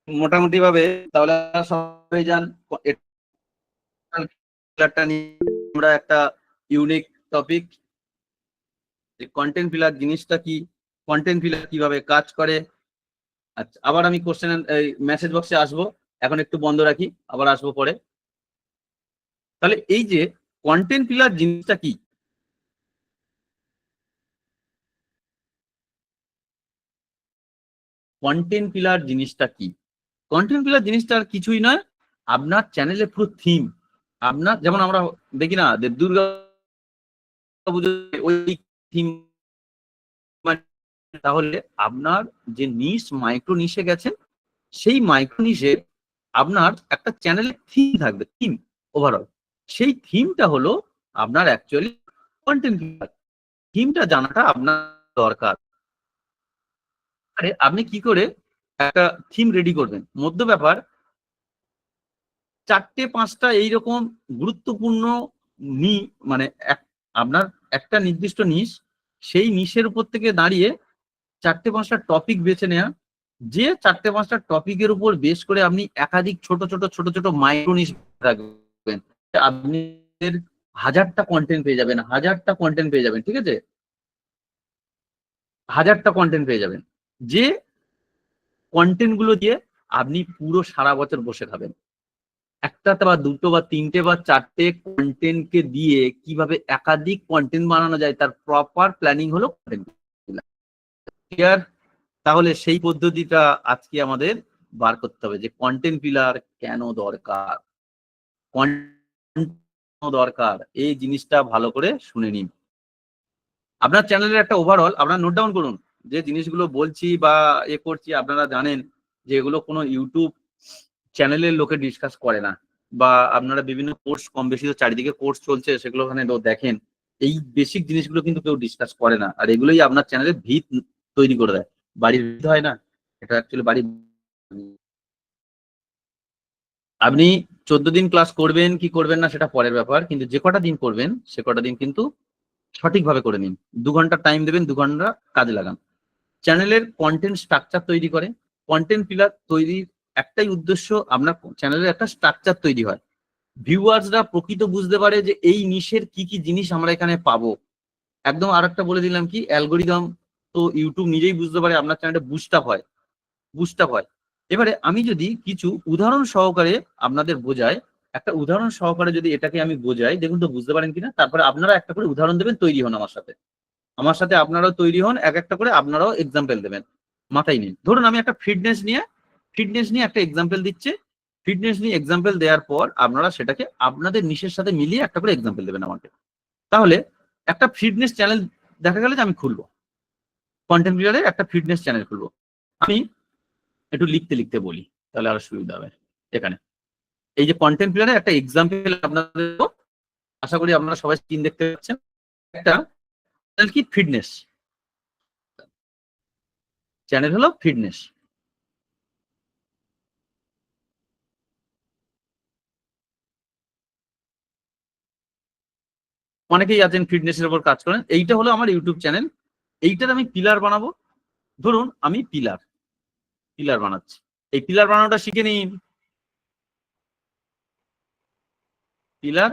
মোটামুটি ভাবে তাহলে সবাই যান, আমরা একটা ইউনিক টপিক, যে কন্টেন্ট পিলার জিনিসটা কি, কন্টেন্ট পিলার কিভাবে কাজ করে। আচ্ছা আবার আমি কোশ্চেন এই মেসেজ বক্সে আসবো, এখন একটু বন্ধ রাখি, আবার আসবো পরে। তাহলে এই যে কন্টেন্ট পিলার জিনিসটা কি, কন্টেন্ট পিলার জিনিসটা কি? কন্টেন্ট পিলার জিনিসটা আর কিছুই নয়, আপনার চ্যানেলে পুরো থিম। আপনার যেমন আমরা দেখি না দুর্গা পুজো ওই থিম, তাহলে আপনার যে নিশ মাইক্রো নিশে গেছেন, সেই মাইক্রো নিশে আপনার একটা চ্যানেলের থিম থাকবে, থিম ওভারঅল। সেই থিমটা হলো আপনার অ্যাকচুয়ালি কন্টেন্ট পিলার। থিমটা জানাটা আপনার দরকার। আরে আপনি কি করে একটা থিম রেডি করবেন? মধ্য ব্যাপার 4-5টা এইরকম গুরুত্বপূর্ণ নি মানে আপনার একটা নির্দিষ্ট নিশ, সেই নিশের উপর থেকে দাঁড়িয়ে 4-5টা টপিক বেছে নেওয়া, যে 4-5টা টপিকের উপর বেশ করে আপনি একাধিক ছোট ছোট ছোট ছোট মাইক্রো নিশ রাখবেন। আপনি 1000টা কন্টেন্ট পেয়ে যাবেন, 1000টা কন্টেন্ট পেয়ে যাবেন, ঠিক আছে? 1000টা কন্টেন্ট পেয়ে যাবেন, যে কন্টেন্ট গুলো দিয়ে আপনি পুরো সারা বছর বসে খাবেন। একটা বা দুটো বা তিনটে বা চারটে কন্টেন্টকে দিয়ে কিভাবে একাধিক কন্টেন্ট বানানো যায় তার প্রপার প্ল্যানিং হলো কন্টেন্ট পিলার। তাহলে সেই পদ্ধতিটা আজকে আমাদের বার করতে হবে, যে কন্টেন্ট পিলার কেন দরকার, দরকার এই জিনিসটা ভালো করে শুনে নিন। আপনার চ্যানেলের একটা ওভারঅল আপনারা নোট ডাউন করুন, যে জিনিসগুলো বলছি বা এ করছি আপনারা জানেন যে এগুলো কোনো ইউটিউব চ্যানেলের লোকে ডিসকাস করে না, বা আপনারা বিভিন্ন কোর্স কম বেশি তো চারিদিকে কোর্স চলছে সেগুলো ওখানে দেখেন। এই বেসিক জিনিসগুলো কিন্তু কেউ ডিসকাস করে না, আর এগুলোই আপনার চ্যানেলের ভিত তৈরি করে দেয়। বাড়ির ভিত হয় না, এটা অ্যাকচুয়ালি বাড়ির। আপনি 14 দিন ক্লাস করবেন কি করবেন না সেটা পরের ব্যাপার, কিন্তু যে কটা দিন করবেন সে কটা দিন কিন্তু সঠিকভাবে করে নিন। 2 ঘন্টা টাইম দেবেন, 2 ঘন্টা কাজে লাগান। চ্যানেলের কন্টেন্ট স্ট্রাকচার তৈরি করে, কন্টেন্ট পিলার তৈরির একটাই উদ্দেশ্য, আপনার চ্যানেলের একটা স্ট্রাকচার তৈরি হয়, ভিউয়ার্সরা প্রকৃত বুঝতে পারে যে এই নিশের কি কি জিনিস আমরা এখানে পাবো। একদম আরেকটা বলে দিলাম কি, অ্যালগোরিদম তো ইউটিউব নিজেই বুঝতে পারে আপনার চ্যানেলটা বুস্ট আপ হয়, বুস্ট আপ হয়। এবারে আমি যদি কিছু উদাহরণ সহকারে আপনাদের বোঝাই, একটা উদাহরণ সহকারে যদি এটাকে আমি বোঝাই, দেখুন তো বুঝতে পারেন কিনা, তারপরে আপনারা একটা করে উদাহরণ দেবেন, তৈরি হন আমার সাথে, আমার সাথে আপনারাও তৈরি হন, এক একটা করে আপনারাও এক্সাম্পল দেবেন। মাথায় নিন, ধরুন আমি একটা ফিটনেস নিয়ে একটা এক্সাম্পল দিচ্ছি, ফিটনেস নিয়ে এক্সাম্পল দেওয়ার পর আপনারা সেটাকে আপনাদের নিশের সাথে মিলিয়ে একটা করে এক্সাম্পল দেবেন আমাকে। তাহলে একটা ফিটনেস চ্যানেল দেখা গেল যে আমি খুলবো, কন্টেন্ট ক্রিয়েটরের একটা ফিটনেস চ্যানেল খুলবো। আমি একটু লিখতে লিখতে বলি, তাহলে আরো সুবিধা হবে। এখানে এই যে কন্টেন্ট ক্রিয়েটরের একটা এক্সাম্পল আপনাদের, আশা করি আপনারা সবাই স্ক্রিন দেখতে পাচ্ছেন। একটা চ্যানেল কি ফিটনেস চ্যানেল হলো ফিটনেস। অনেকেই আছেন ফিটনেসের উপর কাজ করেন। এইটা হলো আমার ইউটিউব চ্যানেল। এইটার আমি পিলার বানাবো। ধরুন আমি পিলার বানাচ্ছি। এই পিলার বানানোটা শিখে নিন। পিলার,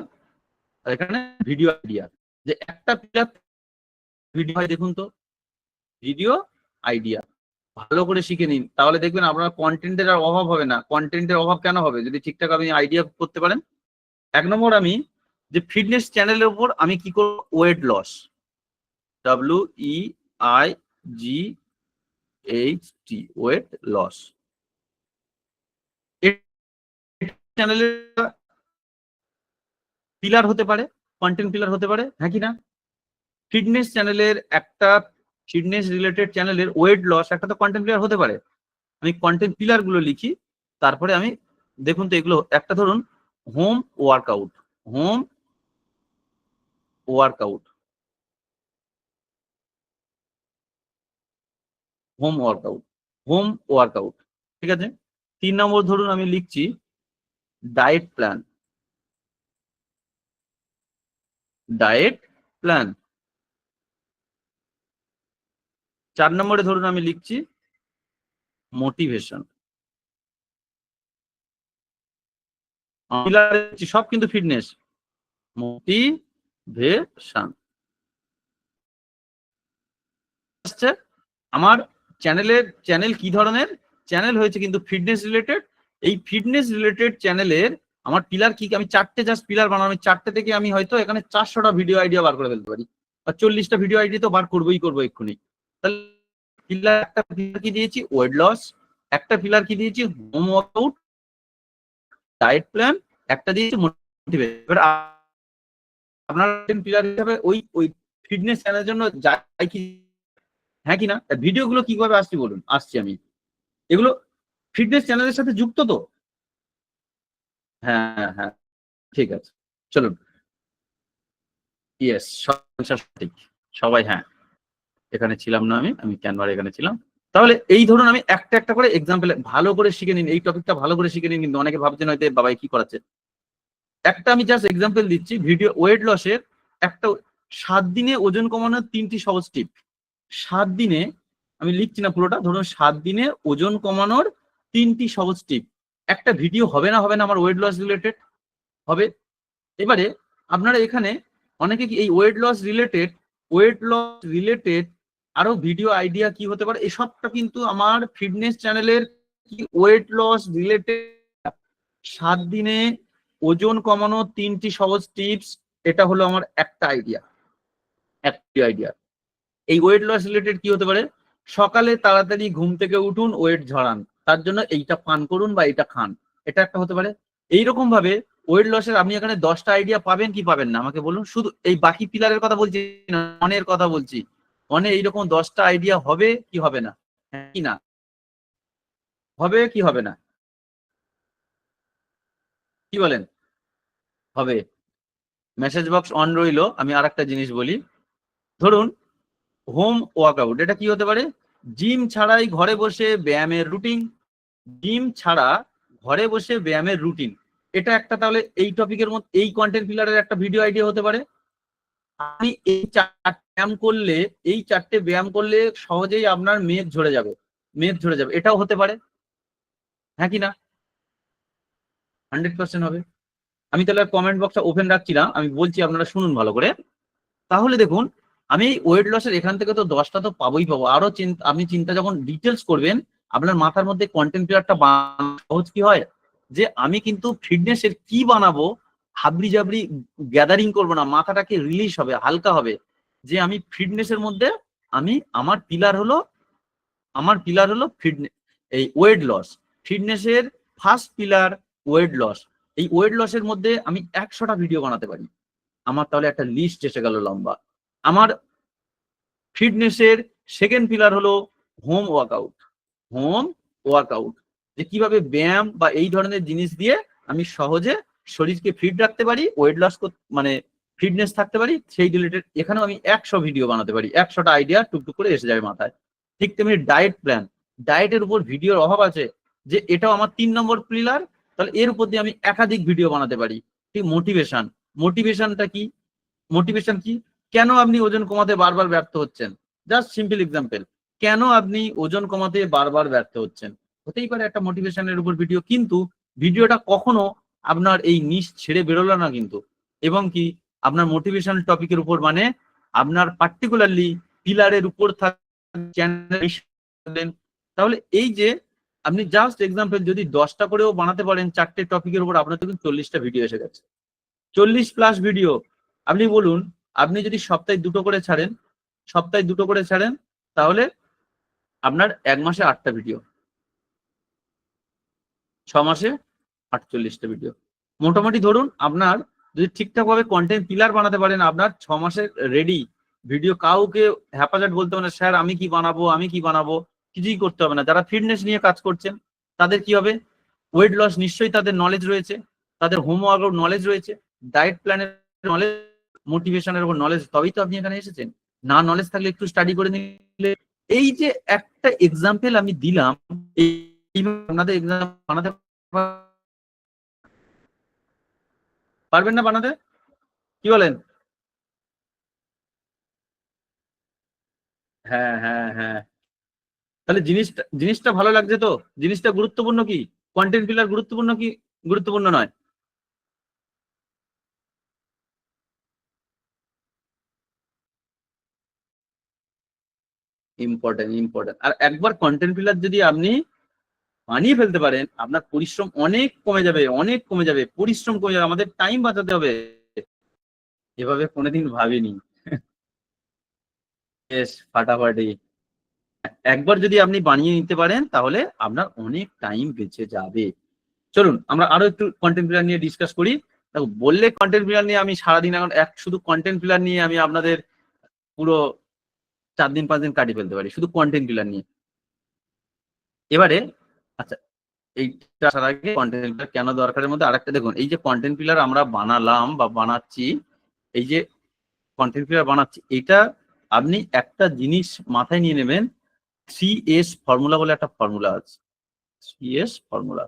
এখানে ভিডিও আইডিয়া, যে একটা পিলার ভিডিও হয়, দেখুন তো ভিডিও আইডিয়া ভালো করে শিখে নিন, তাহলে দেখবেন আপনার কন্টেন্টের আর অভাব হবে না। কন্টেন্টের অভাব কেন হবে যদি ঠিকঠাক আপনি আইডিয়া করতে পারেন। 1 নম্বর, আমি যে ফিটনেস চ্যানেলের উপর আমি কি করব, weight loss, WEIGHT, weight loss. চ্যানেলের পিলার হতে পারে, কন্টেন্ট পিলার হতে পারে, হ্যাঁ কি না? ফিটনেস চ্যানেলের একটা, ফিটনেস রিলেটেড চ্যানেলের ওয়েট লস একটা তো কন্টেন্ট পিলার হতে পারে। আমি কন্টেন্ট পিলার গুলো লিখি, তারপরে আমি দেখুন তো এগুলো, একটা ধরুন home workout, home workout, home workout, home workout, ঠিক আছে। 3 নম্বর ধরুন আমি লিখছি ডায়েট প্ল্যান, ডায়েট প্ল্যান। 4 নম্বরে ধরুন আমি লিখছি মোটিভেশন। সব কিন্তু ফিটনেস, মোটিভেশন। আমার চ্যানেল কি ধরনের চ্যানেল হয়েছে, কিন্তু ফিটনেস রিলেটেড। এই ফিটনেস রিলেটেড চ্যানেলের আমার পিলার কি, আমি 4টে জাস্ট পিলার বানানো, 4টে থেকে আমি হয়তো এখানে 400টা ভিডিও আইডিয়া বার করে ফেলতে পারি, বা 40টা ভিডিও আইডিয়া তো বার করবো এক্ষুনি। তাহলে পিলার, একটা পিলার কি দিয়েছি ওয়েট লস, একটা পিলার কি দিয়েছি হোম ওয়ার্কআউট, ডায়েট প্ল্যান, একটা দিয়েছি মোটিভেশন। এবার আপনার পিলার হিসাবে ওই ফিটনেস চ্যানেলের জন্য যাই কি, হ্যাঁ কি না? ভিডিওগুলো কিভাবে আসছি বলুন, আসছি আমি। এগুলো ফিটনেস চ্যানেলের সাথে যুক্ত তো? হ্যাঁ হ্যাঁ, ঠিক আছে, চলুন। ইয়েস, সঠিক, সবাই হ্যাঁ। এখানে ছিলাম না, আমি ক্যানভার এখানে ছিলাম। তাহলে এই ধরুন আমি একটা একটা করে এক্সাম্পল, ভালো করে শিখে নিন, এই টপিকটা ভালো করে শিখে নিন। কিন্তু অনেকে ভাবছেন হয়তো বাবাই কি করাচ্ছে। একটা আমি জাস্ট এক্সাম্পল দিচ্ছি, ভিডিও ওয়েট লসের একটা, 7 দিনে ওজন কমানোর 3টি সহজ টিপ। 7 দিনে, আমি লিখছি না পুরোটা, ধরুন 7 দিনে ওজন কমানোর 3টি সহজ টিপ। একটা ভিডিও হবে না আমার ওয়েট লস রিলেটেড? হবে। এবারে আপনারা এখানে অনেকে কি এই ওয়েট লস রিলেটেড আরো ভিডিও আইডিয়া কি হতে পারে, এসবটা কিন্তু আমার ফিটনেস চ্যানেলের কি ওয়েট লস রিলেটেড 7 দিনে ওজন কমানোর 3টি সহজ টিপস, এটা হলো আমার একটা আইডিয়া। এই ওয়েট লস রিলেটেড কি হতে পারে, সকালে তাড়াতাড়ি ঘুম থেকে উঠুন, ওয়েট ঝরান, তার জন্য এইটা পান করুন বা এইটা খান, এটা একটা হতে পারে। এইরকম ভাবে ওয়েট লসের আপনি এখানে 10টা আইডিয়া পাবেন কি পাবেন না আমাকে বলুন। শুধু এই বাকি পিলারের কথা বলছি না, মনের কথা বলছি। মনে এইরকম 10টা আইডিয়া হবে কি হবে না, কি না হবে কি হবে না, কি বলেন? হবে। মেসেজ বক্স অন রইলো। আমি আর একটা জিনিস বলি, ধরুন হোম ওয়ার্কআউট, এটা কি হতে পারে, জিম ছাড়াই ঘরে বসে ব্যায়ামের রুটিন, জিম ছাড়া ঘরে বসে ব্যায়ামের রুটিন, এটা একটা। তাহলে এই টপিকের মধ্যে এই কন্টেন্ট পিলারের একটা ভিডিও আইডিয়া হতে পারে। আপনি এই 4টে ব্যায়াম করলে সহজেই আপনার মেদ ঝরে যাবে, এটাও হতে পারে, হ্যাঁ কি না? 100% হবে। আমি তাহলে কমেন্ট বক্সটা ওপেন রাখছি না, আমি বলছি, আপনারা শুনুন ভালো করে। তাহলে দেখুন, আমি ওয়েট লসের এখান থেকে তো 10টা তো পাবোই পাবো। আরো আপনি চিন্তা যখন ডিটেলস করবেন, আপনার মাথার মধ্যে কন্টেন্ট পিলারটা সহজ কি হয়, যে আমি কিন্তু ফিটনেসের কি বানাবো, হাবড়ি জাবড়ি গ্যাদারিং করবো না, মাথাটাকে রিলিজ হবে, হালকা হবে, যে আমি ফিটনেসের মধ্যে আমি আমার পিলার হলো ফিটনেস, এই ওয়েট লস। ফিটনেসের ফার্স্ট পিলার ওয়েট লস। এই ওয়েট লসের মধ্যে আমি 100টা ভিডিও বানাতে পারি, আমার তাহলে একটা লিস্ট এসে গেল লম্বা। আমার ফিটনেসের সেকেন্ড পিলার হলো হোম ওয়ার্কআউট। হোম ওয়ার্কআউট, যে কিভাবে ব্যায়াম বা এই ধরনের জিনিস দিয়ে আমি সহজে শরীরকে ফিট রাখতে পারি, ওয়েট লস মানে ফিটনেস থাকতে পারি, সেই রিলেটেড এখানেও আমি 100 ভিডিও বানাতে পারি, 100টা আইডিয়া টুকটুক করে এসে যাবে মাথায়। ঠিক তেমনি ডায়েট প্ল্যান, ডায়েটের উপর ভিডিওর অভাব আছে, যে এটাও আমার 3 নম্বর পিলার, তাহলে এর উপর দিয়ে আমি একাধিক ভিডিও বানাতে পারি। ঠিক মোটিভেশন, মোটিভেশনটা কি, মোটিভেশন কি, কেন আপনি ওজন কমাতে বারবার ব্যর্থ হচ্ছেন, জাস্ট সিম্পল এক্সাম্পল, কেন আপনি ওজন কমাতে বারবার ব্যর্থ হচ্ছেন, হতেই পারে একটা মোটিভেশনের উপর ভিডিও, কিন্তু ভিডিওটা কখনো আপনার এই নিশ ছেড়ে বেরোলো না কিন্তু, এবং কি আপনার মোটিভেশন টপিকের উপর, মানে আপনার পার্টিকুলারলি পিলারের উপর থাকেন। তাহলে এই যে আপনি জাস্ট এক্সাম্পল যদি 10টা করেও বানাতে পারেন 4টে টপিকের উপর, আপনার তো কিন্তু 40টা ভিডিও এসে গেছে, 40+ ভিডিও। আপনি বলুন, আপনি যদি সপ্তাহে 2টো করে ছাড়েন, সপ্তাহে 2টো করে ছাড়েন, তাহলে আপনার 1 মাসে 8টা ভিডিও, 6 মাসে 48টা ভিডিও। মোটামুটি ধরুন আপনার যদি ঠিকঠাক ভাবে কন্টেন্ট পিলার বানাতে পারেন, আপনার 6 মাসের রেডি ভিডিও। কাউকে হ্যাপাজাট বলতে হবে না, স্যার আমি কি বানাবো, আমি কি বানাবো, কিছুই করতে হবে না। যারা ফিটনেস নিয়ে কাজ করছেন তাদের কি হবে, ওয়েট লস নিশ্চয়ই তাদের নলেজ রয়েছে, তাদের হোম ওয়ার্কআউট নলেজ রয়েছে, ডায়েট প্ল্যানের নলেজ, মোটিভেশনের উপর নলেজ, তবেই তো আপনি এখানে এসেছেন। না নলেজ থাকলে একটু স্টাডি করে নিলে, এই যে একটা এক্সাম্পল আমি দিলাম, আপনাদের এক্সাম বানাতে পারবেন না বানাতে, কি বলেন? হ্যাঁ হ্যাঁ হ্যাঁ, তাহলে জিনিসটা জিনিসটা ভালো লাগছে তো, জিনিসটা গুরুত্বপূর্ণ কি, কন্টেন্ট পিলার গুরুত্বপূর্ণ কি গুরুত্বপূর্ণ নয়? Important important. আর একবার কন্টেন্ট পিলার যদি আপনি বানিয়ে ফেলতে পারেন, আপনার পরিশ্রম অনেক কমে যাবে, অনেক কমে যাবে, পরিশ্রম কমে যাবে, আমাদের টাইম বাঁচাতে হবে। এভাবে কোনোদিন ভাবিনি। বেশ ফাটাফাটি। একবার যদি আপনি বানিয়ে নিতে পারেন, তাহলে আপনার অনেক টাইম বেঁচে যাবে। চলুন আমরা আরো একটু কন্টেন্ট পিলার নিয়ে ডিসকাস করি। দেখো, বললে কন্টেন্ট পিলার নিয়ে আমি সারাদিন, এখন শুধু কন্টেন্ট পিলার নিয়ে আমি আপনাদের পুরো 4 দিন 5 দিন কাটিয়ে ফেলতে পারি, শুধু কন্টেন্ট পিলার নিয়ে। এবারে আচ্ছা, এইটা আসার আগে কন্টেন্ট পিলার কেন দরকারের মধ্যে আরেকটা দেখুন, এই যে কন্টেন্ট পিলার আমরা বানালাম বা বানাচ্ছি, এই যে কন্টেন্ট পিলার বানাচ্ছি, এটা আপনি একটা জিনিস মাথায় নিয়ে নেবেন, 3S ফর্মুলা বলে একটা ফর্মুলা আছে, 3S ফর্মুলা।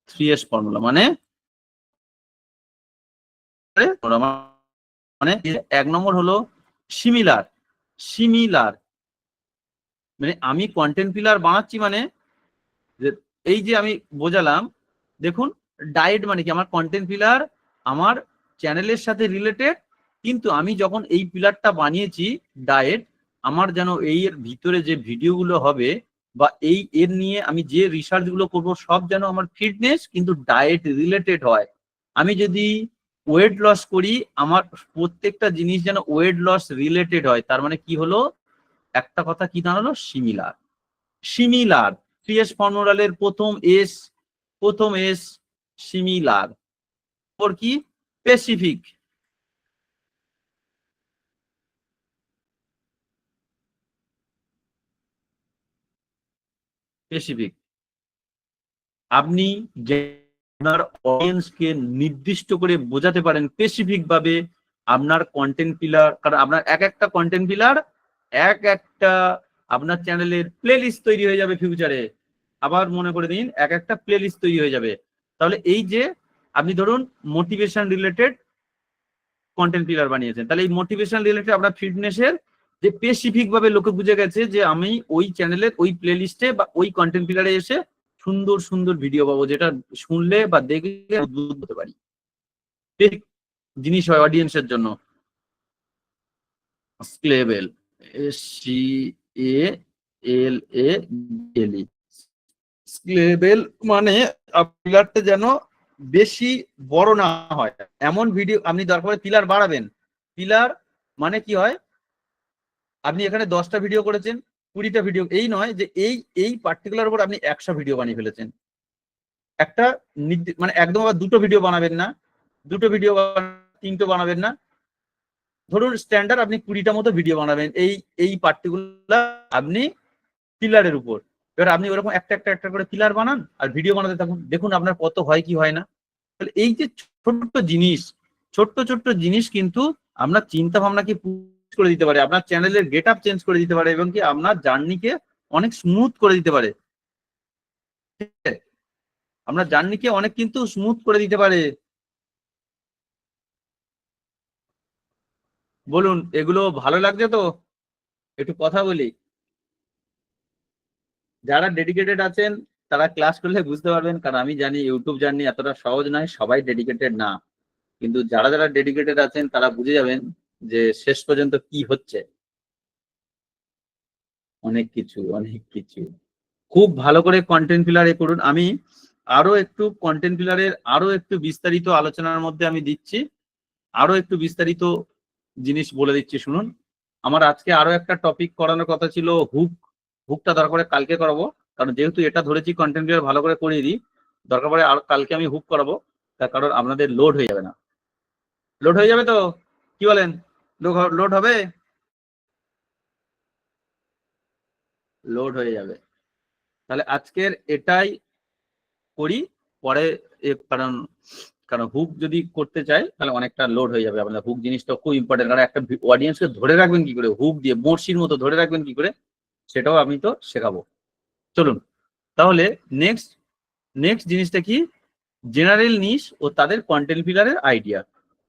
3S ফর্মুলা মানে, মানে 1 নম্বর হলো সিমিলার। সিমিলার মানে আমি কন্টেন্ট পিলার বানাচ্ছি, মানে এই যে আমি বোঝালাম, দেখুন ডায়েট মানে কি, আমার কন্টেন্ট পিলার আমার চ্যানেলের সাথে রিলেটেড, কিন্তু আমি যখন এই পিলারটা বানিয়েছি ডায়েট, আমার যেন এই এর ভিতরে যে ভিডিওগুলো হবে বা এই এর নিয়ে আমি যে রিসার্চ গুলো করবো, সব যেন আমার ফিটনেস কিন্তু ডায়েট রিলেটেড হয়। আমি যদি ওয়েট লস করি, আমার প্রত্যেকটা জিনিস যেন ওয়েট লস রিলেটেড হয়। তার মানে কি হলো, একটা কথা কি দাঁড়ালো, সিমিলার। সিমিলার, 3S ফর্মুলার প্রথম এস সিমিলার, ওর কি, স্পেসিফিক। স্পেসিফিক, আপনি আপনার অডিয়েন্সকে নির্দিষ্ট করে বোঝাতে পারেন স্পেসিফিক ভাবে আপনার কন্টেন্ট পিলার, কারণ আপনার এক একটা কন্টেন্ট পিলার এক একটা আপনার চ্যানেলের প্লে লিস্ট তৈরি হয়ে যাবে ফিউচারে। আবার মনে করে দিন, এক একটা প্লে লিস্ট তৈরি হয়ে যাবে। তাহলে এই যে আপনি ধরুন মোটিভেশন রিলেটেড কন্টেন্ট পিলার বানিয়েছেন, তাহলে এই মোটিভেশন রিলেটেড আপনার ফিটনেসের যে স্পেসিফিক ভাবে লোকে বুঝে গেছে যে আমি ওই চ্যানেলের ওই প্লে লিস্টে বা ওই কন্টেন্ট পিলারে এসে সুন্দর সুন্দর ভিডিও পাবো, যেটা শুনলে বা দেখলে উদ্বুদ্ধ হতে পারি। ঠিক জিনিস হয় অডিয়েন্সের জন্য। স্কেলেবল, SCALABLE, স্কেলেবল মানে পিলারটা যেন বেশি বড় না হয়, এমন ভিডিও আপনি দরকার হলে পিলার বাড়াবেন। পিলার মানে কি হয়, আপনি এখানে 10টা ভিডিও করেছেন, 20টা ভিডিও, এই নয় যে এই এই পার্টিকুলার উপর আপনি 100 ভিডিও বানিয়ে ফেলেছেন। একটা মানে একদম আবার দুটো ভিডিও বানাবেন না, দুটো ভিডিও 3টে বানাবেন না, ধরুন স্ট্যান্ডার্ড আপনি 20টা মতো ভিডিও বানাবেন এই পার্টিকুলার আপনি পিলারের উপর। এবার আপনি ওরকম একটা একটা একটা করে পিলার বানান আর ভিডিও বানাতে থাকুন, দেখুন আপনার কত হয় কি হয় না। তাহলে এই যে ছোট্ট জিনিস, ছোট্ট ছোট্ট জিনিস কিন্তু আপনার চিন্তা ভাবনাকে করে দিতে পারে, আপনার চ্যানেলের গেট আপ চেঞ্জ করে দিতে পারে এবং কি আপনার জার্নিকে অনেক স্মুথ করে দিতে পারে। আপনার জার্নিকে অনেক কিন্তু স্মুথ করে দিতে পারে। বলুন, এগুলো ভালো লাগছে তো? একটু কথা বলি। যারা ডেডিকেটেড আছেন তারা ক্লাস করলে বুঝতে পারবেন, কারণ আমি জানি ইউটিউব জার্নি এতটা সহজ নয়, সবাই ডেডিকেটেড না। কিন্তু যারা যারা ডেডিকেটেড আছেন তারা বুঝে যাবেন যে শেষ পর্যন্ত কি হচ্ছে। অনেক কিছু, অনেক কিছু। খুব ভালো করে কন্টেন্ট পিলার এ করুন। আমি আরো একটু কন্টেন্ট পিলারের আরো একটু বিস্তারিত আলোচনার মধ্যে আমি দিচ্ছি, আরো একটু বিস্তারিত জিনিস বলে দিচ্ছি শুনুন। আমার আজকে আরো একটা টপিক করানোর কথা ছিল, হুক। হুকটা দরকার পড়ে কালকে করাবো, কারণ যেহেতু এটা ধরেছি কন্টেন্ট পিলার ভালো করে করিয়ে দিই, দরকার পড়ে আর কালকে আমি হুক করাবো, তার কারণ আপনাদের লোড হয়ে যাবে না। লোড হয়ে যাবে তো? কি বলেন? লোড হবে? লোড হয়ে যাবে। তাহলে আজকের এটাই করি, পরে কারণ কারণ হুক যদি করতে চাই তাহলে অনেকটা লোড হয়ে যাবে। আপনার হুক জিনিসটা খুব ইম্পর্টেন্ট, কারণ একটা অডিয়েন্সকে ধরে রাখবেন কি করে, হুক দিয়ে বড়শির মতো ধরে রাখবেন কি করে, সেটাও আমি তো শেখাবো। চলুন তাহলে নেক্সট নেক্সট জিনিসটা কি, জেনারেল নিশ ও তাদের কন্টেন্ট পিলারের আইডিয়া।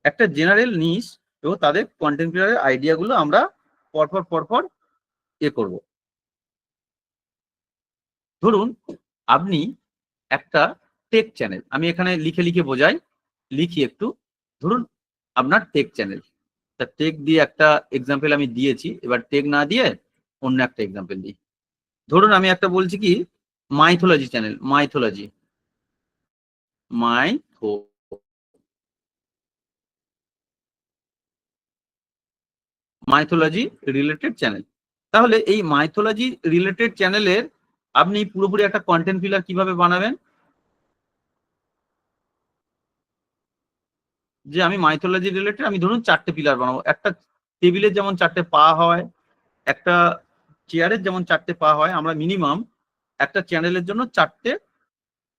একটা জেনারেল নিশ এবং তাদের কন্টেন্ট পিলারের আইডিয়া গুলো আমরা পরপর পরপর করব। ধরুন আপনি একটা টেক চ্যানেল, আমি এখানে লিখে লিখে বোঝাই, লিখি একটু। ধরুন আপনার টেক চ্যানেল, তা টেক দিয়ে একটা এক্সাম্পল আমি দিয়েছি, এবার টেক না দিয়ে অন্য একটা এক্সাম্পল দিই। ধরুন আমি একটা বলছি কি, mythology channel, mythology mythology related channel. তাহলে এই মাইথোলজি রিলেটেড চ্যানেলের আপনি পুরোপুরি একটা কন্টেন্ট পিলার কিভাবে বানাবেন, যে আমি মাইথোলজি রিলেটেড আমি ধরুন 4টে পিলার বানাবো। একটা টেবিলের যেমন 4টে পা হয়, একটা চেয়ারের যেমন 4টে পা হয়, আমরা মিনিমাম একটা চ্যানেলের জন্য 4টে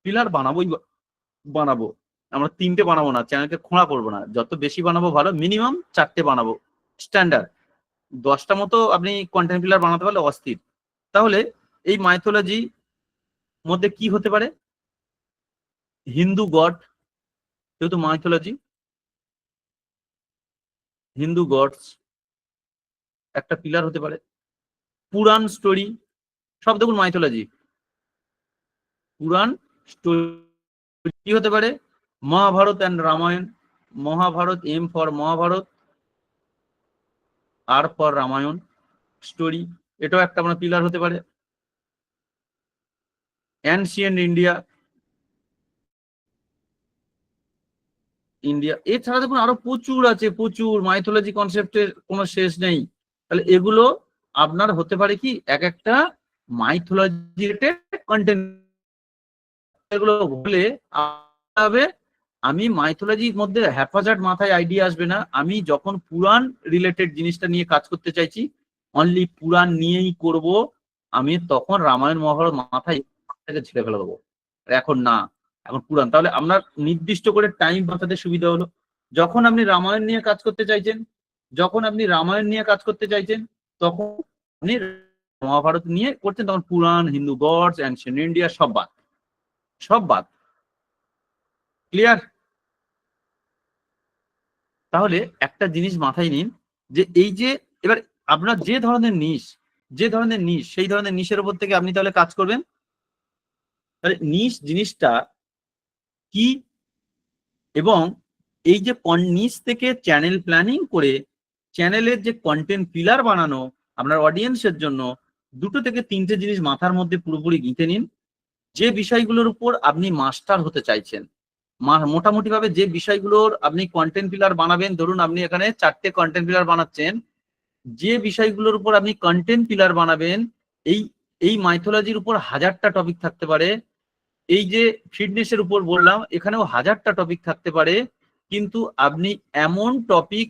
পিলার বানাবো। আমরা 3টে বানাবো না, চ্যানেলকে খোঁড়া করবো না, যত বেশি বানাবো ভালো, মিনিমাম 4টে বানাবো স্ট্যান্ডার্ড। 10টা মতো আপনি কন্টেন্ট পিলার বানাতে পারলে অস্থির। তাহলে এই মাইথোলজি মধ্যে কি হতে পারে, হিন্দু গড, যেহেতু মাইথোলজি, হিন্দু গডস একটা পিলার হতে পারে। পুরাণ স্টোরি, সব দেখুন মাইথোলজি, পুরাণ স্টোরি কি হতে পারে, Mahabharat and Ramayan. Mahabharat, M for Mahabharat, R for Ramayan story, এটাও একটা আপনার পিলার হতে পারে। অ্যানসিয়েন্ট ইন্ডিয়া, ইন্ডিয়া এছাড়া দেখুন আরো প্রচুর আছে, প্রচুর মাইথোলজি কনসেপ্টের কোনো শেষ নেই। তাহলে এগুলো আপনার হতে পারে কি এক একটা মাইথোলজি রিলেটেড কন্টেন্ট। এগুলো বলে হবে, আমি মাইথোলজির মধ্যে হ্যাপাজার্ড মাথায় আইডিয়া আসবে না। আমি যখন পুরাণ রিলেটেড জিনিসটা নিয়ে কাজ করতে চাইছি, অনলি পুরাণ নিয়েই করব, আমি তখন রামায়ণ মহাভারত মাথায় ছেড়ে ফেলে দেবো। এখন না, এখন পুরাণ। তাহলে আপনার নির্দিষ্ট করে টাইম বাঁচাতে সুবিধা হলো। যখন আপনি রামায়ণ নিয়ে কাজ করতে চাইছেন, যখন আপনি রামায়ণ নিয়ে কাজ করতে চাইছেন, তখন আপনি মহাভারত নিয়ে করছেন, তখন পুরাণ, হিন্দু গডস, অ্যানশিয়েন্ট ইন্ডিয়া সব বাদ, সব বাদ। ক্লিয়ার? তাহলে একটা জিনিস মাথায় নিন, যে এই যে এবার আপনার যে ধরনের নিশ, যে ধরনের নিশ, সেই ধরনের নিশের উপর থেকে আপনি তাহলে কাজ করবেন। তাহলে নিশ জিনিসটা কি, এবং এই যে নিশ থেকে চ্যানেল প্ল্যানিং করে চ্যানেলের যে কন্টেন্ট পিলার বানানো আপনার অডিয়েন্সের জন্য, 2 থেকে 3টে জিনিস মাথার মধ্যে পুরোপুরি গিঁথে নিন। যে বিষয়গুলোর উপর আপনি মাস্টার হতে চাইছেন, মোটামুটি ভাবে যে বিষয়গুলোর আপনি কন্টেন্ট পিলার বানাবেন, ধরুন আপনি এখানে 4টে কন্টেন্ট পিলার বানাচ্ছেন, যে বিষয়গুলোর উপর আপনি কন্টেন্ট পিলার বানাবেন, এই এই মাইথোলজির উপর 1000টা টপিক থাকতে পারে, এই যে ফিটনেসের উপর বললাম, এখানেও হাজারটা টপিক থাকতে পারে, কিন্তু আপনি এমন টপিক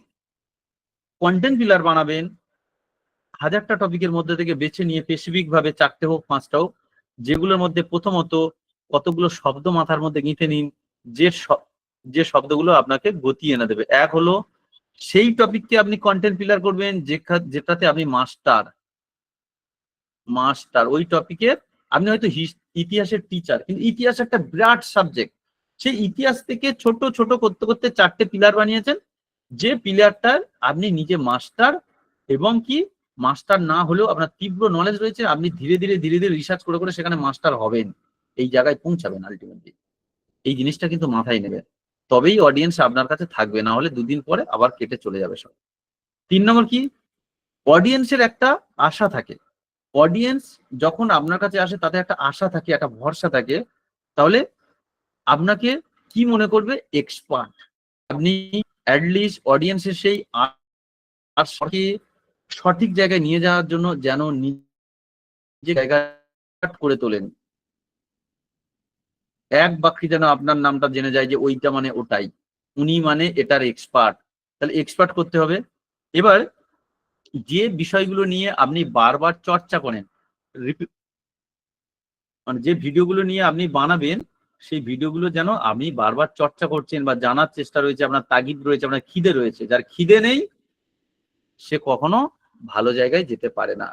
কন্টেন্ট পিলার বানাবেন, হাজারটা টপিকের মধ্যে থেকে বেছে নিয়ে স্পেসিফিক ভাবে 4টে হোক 5টা হোক, যেগুলোর মধ্যে প্রথমত কতগুলো শব্দ মাথার মধ্যে গেঁথে নিন, যে শব্দগুলো আপনাকে গতি এনে দেবে। এক হলো সেই টপিককে আপনি কন্টেন্ট পিলার করবেন যেটাতে আপনি মাস্টার, ওই টপিকের। আপনি হয়তো ইতিহাসের টিচার, কিন্তু ইতিহাস একটা বিরাট সাবজেক্ট, সেই ইতিহাস থেকে ছোট ছোট করতে করতে 4টে পিলার বানিয়েছেন, যে পিলারটার আপনি নিজে মাস্টার, এবং কি মাস্টার না হলেও আপনার তীব্র নলেজ রয়েছে, আপনি ধীরে ধীরে রিসার্চ করে করে সেখানে মাস্টার হবেন, এই জায়গায় পৌঁছাবেন আলটিমেটলি। এই জিনিসটা কিন্তু মাথায় নেবে, তবেই অডিয়েন্স আপনার কাছে থাকবে, না হলে 2 দিন পরে আবার কেটে চলে যাবে সব। 3 নম্বর কি, অডিয়েন্সের একটা আশা থাকে। অডিয়েন্স যখন আপনার কাছে আসে তাতে একটা আশা থাকে, একটা ভরসা থাকে, তাহলে আপনাকে কি মনে করবে, এক্সপার্ট। আপনি অ্যাটলিস্ট অডিয়েন্সের সেই সঠিক জায়গায় নিয়ে যাওয়ার জন্য যেন নিজে জায়গা করে তোলেন, এক বাক্যে যেন আপনার নামটা জেনে যায় যে ওইটা মানে ওটাই, উনি মানে এটার এক্সপার্ট। তাহলে এক্সপার্ট করতে হবে। এবার যে বিষয়গুলো নিয়ে আপনি বারবার চর্চা করেন, মানে যে ভিডিওগুলো নিয়ে আপনি বানাবেন, সেই ভিডিওগুলো যেন আপনি বারবার চর্চা করছেন বা জানার চেষ্টা রয়েছে, আপনার তাগিদ রয়েছে, আপনার খিদে রয়েছে। যার খিদে নেই সে কখনো ভালো জায়গায় যেতে পারে না।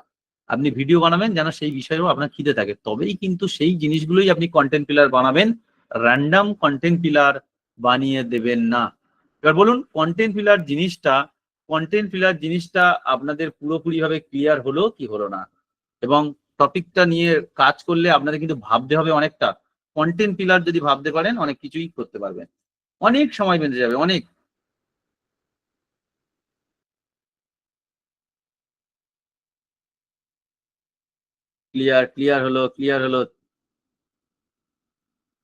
আপনি ভিডিও বানাবেন যেন সেই বিষয়েও আপনার খিদে থাকে, তবেই কিন্তু সেই জিনিসগুলোই আপনি কন্টেন্ট পিলার বানাবেন, র্যান্ডম কন্টেন্ট পিলার বানিয়ে দেবেন না। এবার বলুন, কন্টেন্ট পিলার জিনিসটা আপনাদের পুরোপুরি ভাবে ক্লিয়ার হলো কি হলো না, এবং টপিকটা নিয়ে কাজ করলে আপনাদের কিন্তু ভাবতে হবে অনেকটা। কন্টেন্ট পিলার যদি ভাবতে পারেন, অনেক কিছুই করতে পারবেন, অনেক সময় বেঁচে যাবে, অনেক। ক্লিয়ার হলো।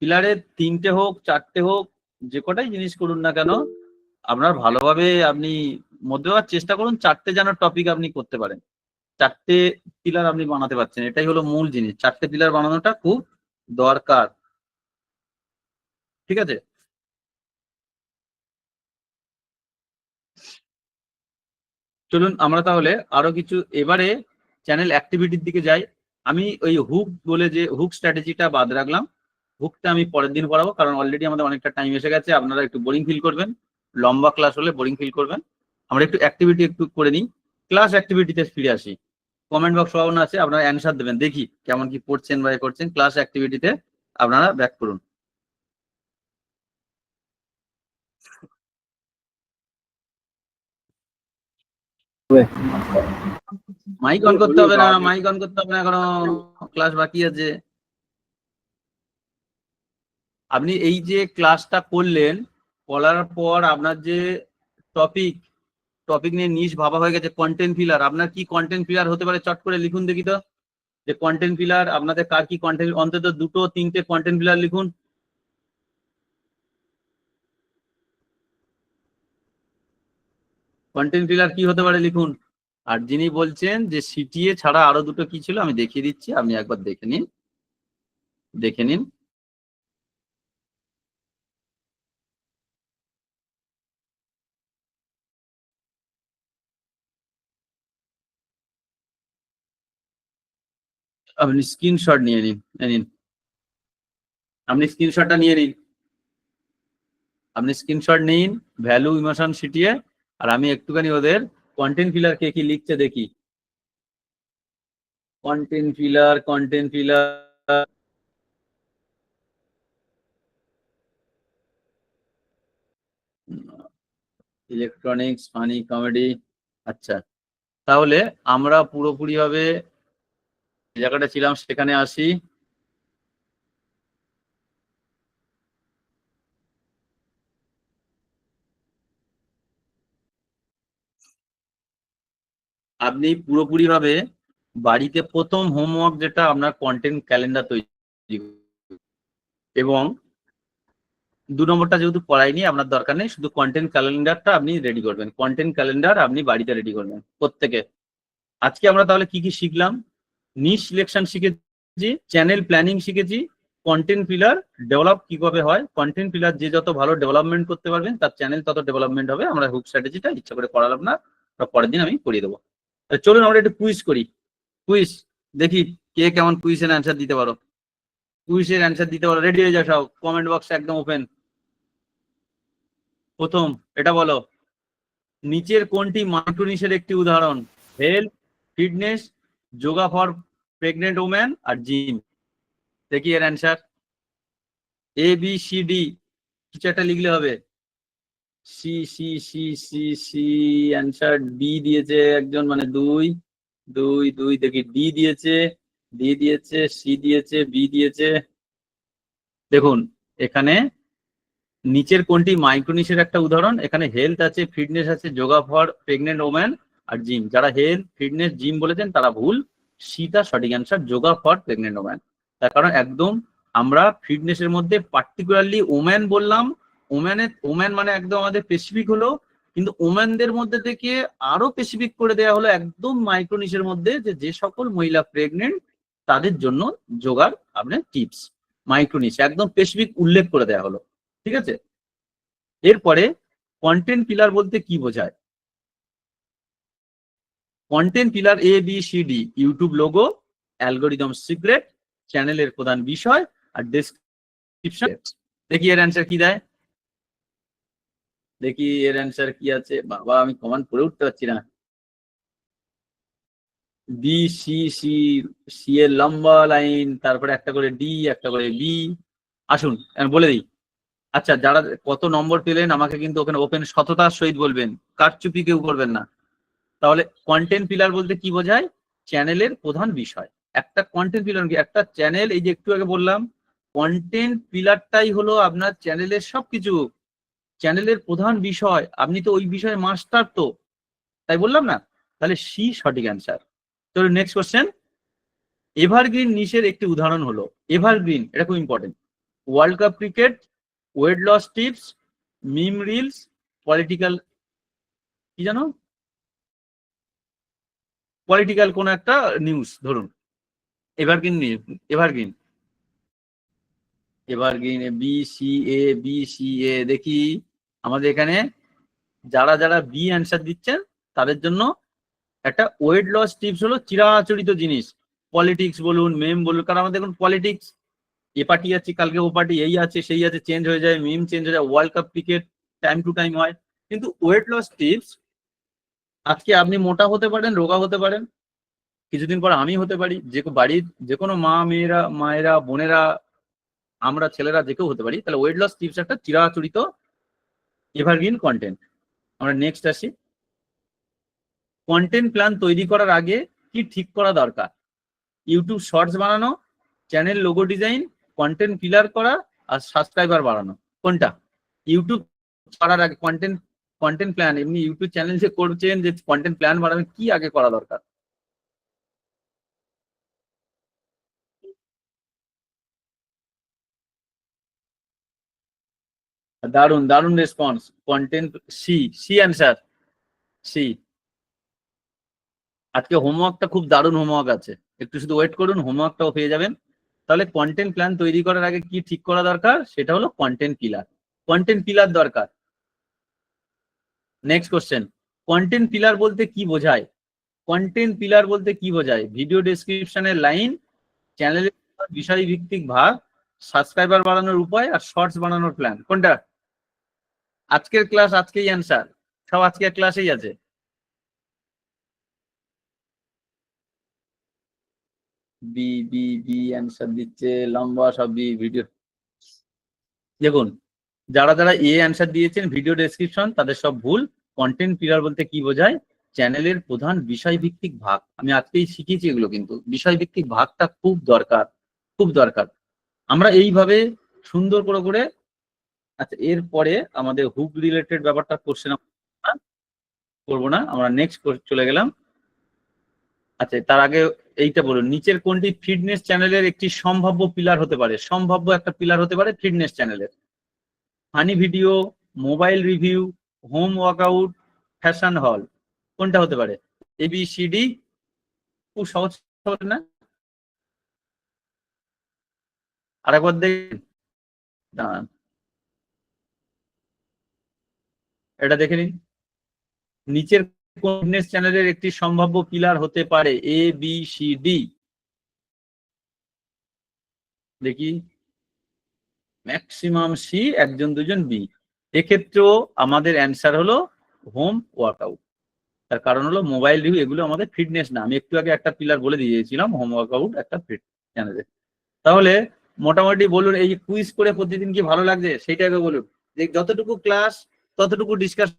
পিলারের 3টে হোক 4টে হোক, যে কটাই জিনিস করুন না কেন, আপনার ভালোভাবে আপনি মধ্যে দেওয়ার চেষ্টা করুন, 4টে যেন টপিক আপনি করতে পারেন, 4টে পিলার আপনি বানাতে পারছেন, এটাই হলো মূল জিনিস। 4টে পিলার বানানোটা খুব দরকার, ঠিক আছে? চলুন আমরা তাহলে আরো কিছু এবারে চ্যানেল অ্যাক্টিভিটির দিকে যাই। আমি ওই হুক বলে যে হুক স্ট্র্যাটেজিটা বাদ রাখলাম, হুকটা আমি পরের দিন পড়াবো, কারণ অলরেডি আমাদের অনেকটা টাইম এসে গেছে, আপনারা একটু বোরিং ফিল করবেন, লম্বা ক্লাস হলে বোরিং ফিল করবেন। আমরা একটু অ্যাক্টিভিটি একটু করে নিই, ক্লাস অ্যাক্টিভিটিতে ফিরে আসি। কমেন্ট বক্স পাওয়া আছে, আপনারা অ্যান্সার দেবেন, দেখি কেমন কি পড়ছেন বা করছেন। ক্লাস অ্যাক্টিভিটিতে আপনারা ব্যাক করুন। মাইক অন করতে হবে না, মাইক অন করতে হবে না, এখনো ক্লাস বাকি আছে। আপনি এই যে ক্লাসটা করলেন, করার পর আপনার যে টপিক টপিক নিয়ে নিশ ভাবা হয়ে গেছে, কন্টেন্ট পিলার, আপনার কি কন্টেন্ট পিলার হতে পারে চট করে লিখুন দেখি তো, যে কন্টেন্ট পিলার আপনাদের কার কি কন্টেন্ট, অন্তত 2-3টে কন্টেন্ট পিলার লিখুন। কন্টেন্ট পিলার কি হতে পারে লিখুন। আর যিনি বলছেন যে সিটিএ ছাড়া আরো 2টো কি ছিল, আমি দেখিয়ে দিচ্ছি, আপনি একবার দেখে নিন। আপনি স্ক্রিনশট নিয়ে নিন, আপনি স্ক্রিনশটটা নিয়ে নিন, আপনি স্ক্রিনশট নিন, ভ্যালু ইমোশন সিটিএ। আর আমি একটুখানি ওদের কন্টেন্ট পিলার কে কি লিখছে দেখি। Content pillar electronics, funny, comedy. আচ্ছা, তাহলে আমরা পুরোপুরি ভাবে যে জায়গাটা ছিলাম সেখানে আসি। আপনি পুরোপুরি ভাবে বাড়িতে প্রথম হোমওয়ার্ক যেটা, আপনার কন্টেন্ট ক্যালেন্ডার তৈরি, এবং 2 নম্বরটা যেহেতু পড়াইনি আপনার দরকার নেই, শুধু কন্টেন্ট ক্যালেন্ডারটা আপনি রেডি করবেন, কন্টেন্ট ক্যালেন্ডার আপনি বাড়িতে রেডি করবেন প্রত্যেকে। আজকে আমরা তাহলে কি কি শিখলাম, নিশ সিলেকশন শিখেছি, চ্যানেল প্ল্যানিং শিখেছি, কন্টেন্ট পিলার ডেভেলপ কিভাবে হয়, কন্টেন্ট পিলার যে যত ভালো ডেভেলপমেন্ট করতে পারবেন তার চ্যানেল তত ডেভেলপমেন্ট হবে। আমরা হুক স্ট্র্যাটেজিটা ইচ্ছা করে করালাম না, পরের দিন আমি করিয়ে দেবো। চলুন আমরা একটু কুইজ করি। কুইজ দেখি কে কেমন কুইজের অ্যান্সার দিতে পারো। কুইজের অ্যান্সার দিতে পারো, রেডি হয়ে যাও সব, কমেন্ট বক্স একদম ওপেন। প্রথম এটা বলো, নিচের কোনটি মাইক্রোনিশের একটি উদাহরণ? Health, fitness, yoga for pregnant woman আর জিম। দেখি এর answer. A B C D কিছু একটা লিখলে হবে। C C C C C answer D দিয়েছে একজন, মানে দুই দুই দুই। দেখি ডি দিয়েছে, ডি দিয়েছে, সি দিয়েছে, বি দিয়েছে। দেখুন এখানে নিচের কোনটি মাইক্রোনিশের একটা উদাহরণ, এখানে হেলথ আছে, ফিটনেস আছে, যোগা ফর প্রেগনেন্ট ওম্যান আর জিম। যারা হেলথ, ফিটনেস, জিম বলেছেন তারা ভুল, সিটা সঠিক answer, yoga for pregnant woman. তার কারণ একদম আমরা ফিটনেসের মধ্যে পার্টিকুলারলি ওম্যান বললাম, ওম্যান মানে একদম আমাদের স্পেসিফিক হলো, কিন্তু ওম্যানদের মধ্যে থেকে আরো স্পেসিফিক করে দেওয়া হলো একদম মাইক্রোনিশের মধ্যে, যে সকল মহিলা প্রেগনেন্ট তাদের জন্য যোগার আপনার টিপস, মাইক্রোনিশ একদম স্পেসিফিক উল্লেখ করে দেওয়া হলো। ঠিক আছে, এরপরে কন্টেন্ট পিলার বলতে কি বোঝায়? Content pillar A B C D, YouTube logo, algorithm secret, চ্যানেলের প্রধান বিষয় আর ডেসক্রিপশন। দেখি এর অ্যান্সার কি দেয়, দেখি এর অ্যান্সার কি আছে। বাবা আমি কমান্ড পড়ে উঠতে পারছি না। বি সি সি, সি এর লম্বা লাইন, তারপরে একটা করে ডি, একটা করে বি। আসুন আমি বলে দিই। আচ্ছা যারা কত নম্বর পেলেন আমাকে কিন্তু ওখানে ওপেন সততার সহিত বলবেন, কারচুপি কেউ করবেন না। তাহলে কন্টেন্ট পিলার বলতে কি বোঝায়? চ্যানেলের প্রধান বিষয়। একটা কন্টেন্ট পিলার কি, একটা চ্যানেল, এই যে একটু আগে বললাম কন্টেন্ট পিলারটাই হলো আপনার চ্যানেলের সবকিছু, চ্যানেলের প্রধান বিষয়। আপনি তো ওই বিষয়ে মাস্টার, তো তাই বললাম না? তাহলে সি সঠিক অ্যান্সার। চলো নেক্সট কোশ্চেন। এভারগ্রিন নিশের একটি উদাহরণ হলো, এভারগ্রিন এটা খুব important, world cup cricket, weight loss tips, meme reels, political, কি জানো, পলিটিক্যাল কোন একটা নিউজ ধরুন। Evergreen, evergreen, evergreen B C A, B C A. দেখি আমাদের এখানে যারা যারা বি অ্যান্সার দিচ্ছেন তাদের জন্য একটা ওয়েট লস টিপস হলো চিরাচরিত জিনিস। পলিটিক্স বলুন, মেম বলুন, কারণ আমাদের এখন পলিটিক্স এ পার্টি আছে, কালকে ও পার্টি, এই আছে সেই আছে, চেঞ্জ হয়ে যায়, মিম চেঞ্জ হয়ে যায়, world cup cricket time to time হয়। কিন্তু ওয়েট লস টিপস, আজকে আপনি মোটা হতে পারেন, রোগা হতে পারেন, কিছুদিন পর আমি হতে পারি, যে বাড়ির যে কোনো মা, মেয়েরা, মায়েরা, বোনেরা, আমরা ছেলেরা যে কেউ হতে পারি। তাহলে ওয়েট লস টিপস একটা চিরাচরিত এভারগ্রিন কন্টেন্ট। আমরা নেক্সট আসি। কন্টেন্ট প্ল্যান তৈরি করার আগে কি ঠিক করা দরকার? ইউটিউব শর্টস বানানো, channel logo design, content pillar করা আর সাবস্ক্রাইবার বাড়ানো। কোনটা? ইউটিউব করার আগে কন্টেন্ট, কন্টেন্ট প্ল্যান, এমনি ইউটিউব চ্যানেল যে করছেন, যে কন্টেন্ট প্ল্যান বানাবেন, কি আগে করা দরকার? দারুন দারুন response, content C, C answer, C. আজকে হোমওয়ার্কটা খুব দারুণ হোমওয়ার্ক আছে, একটু শুধু ওয়েট করুন, হোমওয়ার্কটাও পেয়ে যাবেন। তাহলে কন্টেন্ট প্ল্যান তৈরি করার আগে কি ঠিক করা দরকার, সেটা হলো কন্টেন্ট পিলার। কন্টেন্ট পিলার দরকার। নেক্সট কোশ্চেন, কন্টেন্ট পিলার বলতে কি বোঝায়? কন্টেন্ট পিলার বলতে কি বোঝায়? ভিডিও ডেসক্রিপশনের লাইন, চ্যানেলের বিষয় ভিত্তিক ভাগ, সাবস্ক্রাইবার বাড়ানোর উপায় আর শর্টস বানানোর প্ল্যান। কোনটা? আজকের ক্লাস আজকেই অ্যান্সার, সব আজকের ক্লাসেই আছে। বি বি বি অ্যান্সার দিচ্ছে, লম্বা সব বি ভিডিও। দেখুন যারা যারা এ অ্যান্সার দিয়েছেন ভিডিও ডেসক্রিপশন, তাদের সব ভুল। কন্টেন্ট পিলার বলতে কি বোঝায়? চ্যানেলের প্রধান বিষয় ভিত্তিক ভাগ। আমি আজকেই শিখিয়েছি এগুলো, কিন্তু বিষয় ভিত্তিক ভাগটা খুব দরকার, খুব দরকার। আমরা এইভাবে সুন্দর করে করে। আচ্ছা এরপরে আমাদের হুক রিলেটেড ব্যাপারটা কোশ্চেন করবো না, আমরা নেক্সট চলে গেলাম। আচ্ছা তার আগে এইটা বলুন, নিচের কোনটি ফিটনেস চ্যানেলের একটি সম্ভাব্য পিলার হতে পারে? সম্ভাব্য একটা পিলার হতে পারে ফিটনেস চ্যানেলের। Funny video, mobile review, home workout, fashion হল। কোনটা হতে পারে? এবিসিডি, খুব সহজ হবে না? আরেকবার দেখেন, দাঁড়ান, এটা দেখে নিন। নিচের কোন ফিটনেস চ্যানেলের একটি সম্ভাব্য পিলার হতে পারে? এ, বি, সি, ডি। দেখি, ম্যাক্সিমাম সি, একজন দুজন বি। এক্ষেত্রেও আমাদের অ্যান্সার হলো হোম ওয়ার্কআউট। তার কারণ হলো মোবাইল রিভিউ এগুলো আমাদের ফিটনেস না। আমি একটু আগে একটা পিলার বলে দিয়েছিলাম, হোম ওয়ার্কআউট একটা ফিট চ্যানেলে। তাহলে মোটামুটি বলুন, এই কুইজ করে প্রতিদিন কি ভালো লাগছে সেইটা আগে বলুন। যে যতটুকু ক্লাস ততটুকু ডিসকাশন,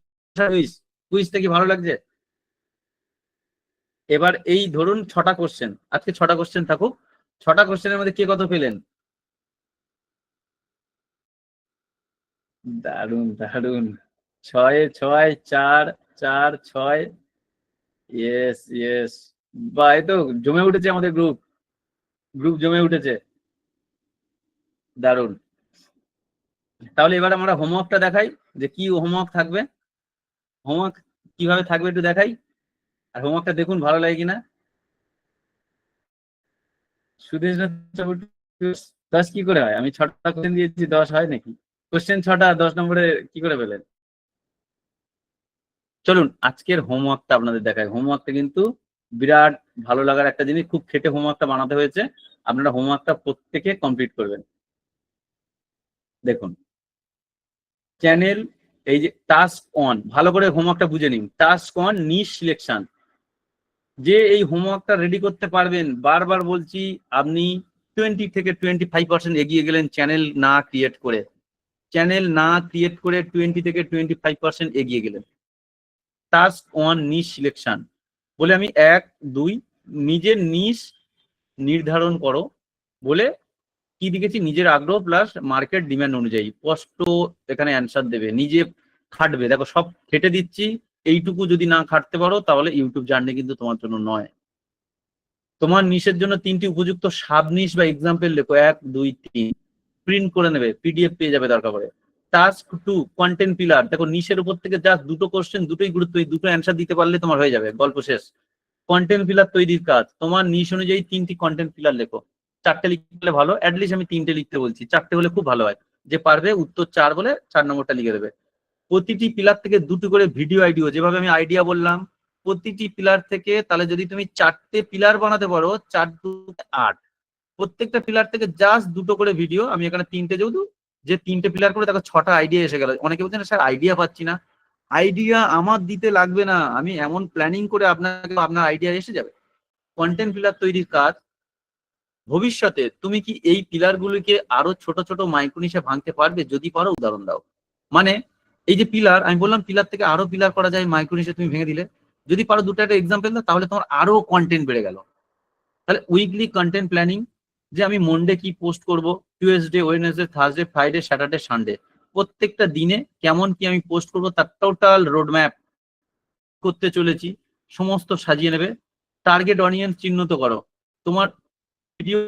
কুইজ, কুইজটা কি ভালো লাগছে? এবার এই ধরুন 6টা কোশ্চেন, আজকে 6টা কোশ্চেন থাকুক। 6টা কোশ্চেনের মধ্যে কে কত পেলেন? দারুন দারুন, 6-6, 4, 4, 6। ইয়েস ইয়েস, বা এই তো জমে উঠেছে আমাদের গ্রুপ, গ্রুপ জমে উঠেছে। দারুন। তাহলে এবার আমরা হোমওয়ার্কটা দেখাই, যে কি হোমওয়ার্ক থাকবে। হোমওয়ার্ক কিভাবে থাকবে একটু দেখাই, আর হোমওয়ার্কটা দেখুন ভালো লাগে কিনা। সুদেশ চক্রবর্তী, 10 কি করে হয়? আমি 6টা কোশ্চেন দিয়েছি, 10 হয় নাকি? কোশ্চেন 6টা, 10 নম্বরে কি করে পেলেন? চলুন আজকের হোমওয়ার্কটা আপনাদের দেখাই। হোমওয়ার্কটা কিন্তু বিরাট ভালো লাগার একটা জিনিস, খুব খেটে হোমওয়ার্কটা বানাতে হয়েছে। আপনারা হোমওয়ার্কটা প্রত্যেকে কমপ্লিট করবেন। দেখুন, চ্যানেল, এই যে টাস্ক অন, ভালো করে হোমওয়ার্কটা বুঝে নিন। টাস্ক অন নিশ সিলেকশন, যে এই হোমওয়ার্কটা রেডি করতে পারবেন, বারবার বলছি, আপনি 20 থেকে 25% এগিয়ে গেলেন চ্যানেল না ক্রিয়েট করে। চ্যানেল না ক্রিয়েট করে 20 থেকে 25% এগিয়ে গেলেন। টাস্ক ওয়ান নিশ সিলেকশন বলে আমি 1, 2, নিজের নিশ নির্ধারণ করো বলে কি লিখেছি, নিজের আগ্রহ প্লাস মার্কেট ডিমান্ড অনুযায়ী স্পষ্ট এখানে অ্যান্সার দেবে, নিজে খাটবে। দেখো সব খেটে দিচ্ছি, এইটুকু যদি না খাটতে পারো তাহলে ইউটিউব জার্নি কিন্তু তোমার জন্য নয়। তোমার নিশের জন্য 3টি উপযুক্ত সাব নিশ বা এক্সাম্পল লেখো, 1, 2, 3, প্রিন্ট করে নেবে, পিডিএফ পেয়ে যাবে দরকার পড়ে। টাস্ক 2 কন্টেন্ট পিলার, দেখো নিশের উপর থেকে জাস্ট 2টো কোশ্চেন, দুটোই গুরুত্ব, এই দুটো অ্যান্সার দিতে পারলে তোমার হয়ে যাবে, গল্প শেষ। কন্টেন্ট পিলার তৈরির কাজ, তোমার নিশ অনুযায়ী 3টি কন্টেন্ট পিলার লেখো। 4টে লিখলে ভালো, অ্যাটলিস্ট আমি 3টে লিখতে বলছি, 4টে হলে খুব ভালো হয়। যে পারবে উত্তর 4 বলে 4 নম্বরটা লিখে দেবে। প্রতিটি পিলার থেকে 2টি করে ভিডিও আইডিও, যেভাবে আমি আইডিয়া বললাম, প্রতিটি পিলার থেকে, তাহলে যদি তুমি 4টে পিলার বানাতে পারো, 4×2=8, প্রত্যেকটা পিলার থেকে জাস্ট 2টো করে ভিডিও। আমি এখানে 3টে, যেহেতু যে 3টে পিলার করে দেখো 6টা আইডিয়া এসে গেল। অনেকে বলছেন স্যার আইডিয়া পাচ্ছি না। আইডিয়া আমার দিতে লাগবে না, আমি এমন প্ল্যানিং করে আপনাকে, আপনার আইডিয়া এসে যাবে। কন্টেন্ট পিলার তৈরির কাজ, ভবিষ্যতে তুমি কি এই পিলার গুলিকে আরো ছোট ছোট মাইক্রো নিশে ভাঙতে পারবে? যদি পারো উদাহরণ দাও। মানে এই যে পিলার, আমি বললাম পিলার থেকে আরো পিলার করা যায় মাইক্রো নিশে, তুমি ভেঙে দিলে। যদি পারো 2টা একটা এক্সাম্পল দাও, তাহলে তোমার আরো কন্টেন্ট বেড়ে গেল। তাহলে উইকলি কন্টেন্ট প্ল্যানিং, যে আমি মনডে কি পোস্ট করব, Tuesday, Wednesday, Thursday, Friday, Saturday, Sunday, প্রত্যেকটা দিনে কেমন কি আমি পোস্ট করব, তার টোটাল রোডম্যাপ করতে চলেছি, সমস্ত সাজিয়ে নেবে। টার্গেট অডিয়েন্স চিহ্নিত করো, তোমার ভিডিও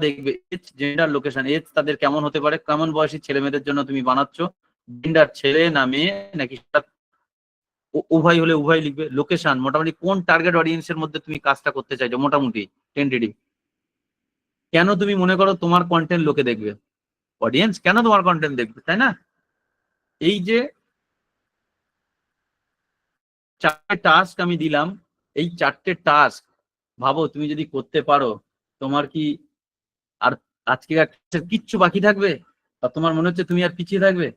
দেখবে, এজ, জেন্ডার, লোকেশন। এজ তাদের কেমন হতে পারে, কেমন বয়সী ছেলে মেয়েদের জন্য তুমি বানাচ্ছ, জেন্ডার ছেলে না মেয়ে নাকি উভয় হলে উভয় লিখবে। লোকেশন, মোটামুটি কোন টার্গেট অডিয়েন্সের মধ্যে তুমি কাজটা করতে চাইছো, মোটামুটি টেন্টেটিভ। কেন তুমি মনে করো তোমার কন্টেন্ট লোকে দেখবে, অডিয়েন্স কেন তোমার কন্টেন্ট দেখবে, তাই না? এই যে 4টে টাস্ক আমি দিলাম, এই 4টে টাস্ক ভাবো তুমি যদি করতে পারো, তোমার কি আর আজকে কিচ্ছু বাকি থাকবে? আর তোমার মনে হচ্ছে তুমি আর পিছিয়ে থাকবে?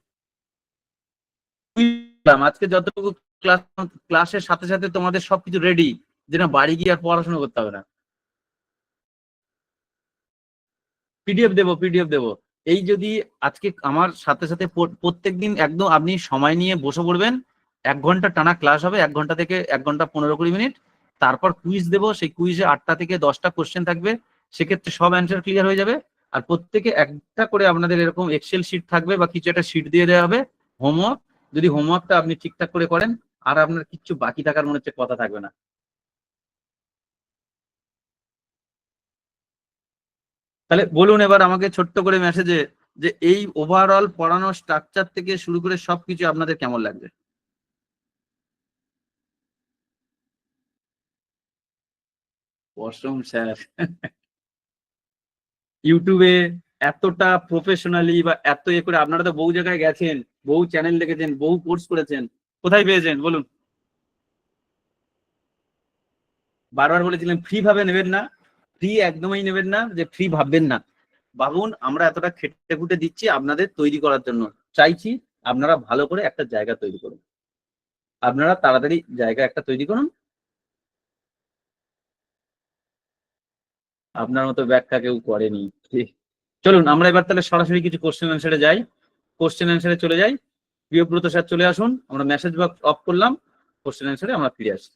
আজকে যতটুকু ক্লাস, ক্লাসের সাথে সাথে তোমাদের সবকিছু রেডি, যেন বাড়ি গিয়ে আর পড়াশোনা করতে হবে না। পিডিএফ দেবো, পিডিএফ দেবো। এই যদি আজকে আমার সাথে সাথে প্রত্যেকদিন একদম আপনি সময় নিয়ে বসে পড়বেন, 1 ঘন্টা টানা ক্লাস হবে, 1 ঘন্টা থেকে 1 ঘন্টা 15-20 মিনিট। তারপর কুইজ দেবো, সেই কুইজে 8টা থেকে 10টা কোশ্চেন থাকবে, সেক্ষেত্রে সব অ্যান্সার ক্লিয়ার হয়ে যাবে। আর প্রত্যেকে একটা করে আপনাদের এরকম এক্সেল শিট থাকবে বা কিছু একটা শিট দিয়ে দেওয়া হবে, হোমওয়ার্ক। যদি হোমওয়ার্কটা আপনি ঠিকঠাক করে করেন, আর আপনার কিচ্ছু বাকি থাকার মনে হচ্ছে কথা থাকবে না। তাহলে বলুন এবার আমাকে ছোট্ট করে মেসেজে, যে এই ওভারঅল পড়ানোর স্ট্রাকচার থেকে শুরু করে সবকিছু আপনাদের কেমন লাগবে? অসম স্যার। ইউটিউবে এতটা প্রফেশনালি বা এত ইয়ে করে, আপনারা তো বহু জায়গায় গেছেন, বহু চ্যানেল দেখেছেন, বহু কোর্স করেছেন, কোথায় পেয়েছেন বলুন? বারবার বলেছিলেন ফ্রি ভাবে নেবেন না, ফ্রি একদমই নেবেন না, যে ফ্রি ভাববেন না। ভাবুন আমরা এতটা খেটে খুঁটে দিচ্ছি আপনাদের তৈরি করার জন্য, চাইছি আপনারা ভালো করে একটা জায়গা তৈরি করুন, আপনারা তাড়াতাড়ি জায়গা একটা তৈরি করুন। আপনার মতো ব্যাখ্যা কেউ করেনি। চলুন আমরা এবার তাহলে সরাসরি কিছু কোশ্চেন অ্যান্সারে যাই, কোশ্চেন অ্যান্সারে চলে যাই। প্রিয়ব্রত স্যার চলে আসুন, আমরা মেসেজ বক্স অফ করলাম, কোশ্চেন অ্যান্সারে আমরা ফিরে আসি।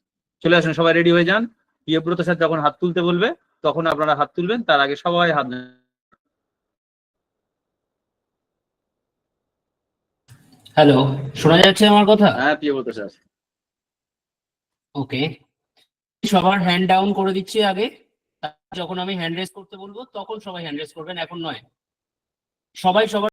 চলে আসুন, সবাই রেডি হয়ে যান। প্রিয়ব্রত স্যার যখন হাত তুলতে বলবে তখন আপনারা হাত তুলবেন, তার আগে সবাই হাত। হ্যালো, শোনা যাচ্ছে আমার কথা? হ্যাঁ প্রিয়ব্রত স্যার। ওকে, সবার হ্যান্ড ডাউন করে দিচ্ছি আগে। যখন আমি হ্যান্ড রেজ করতে বলবো তখন সবাই হ্যান্ড রেজ করবেন, এখন নয়। সবাই সবার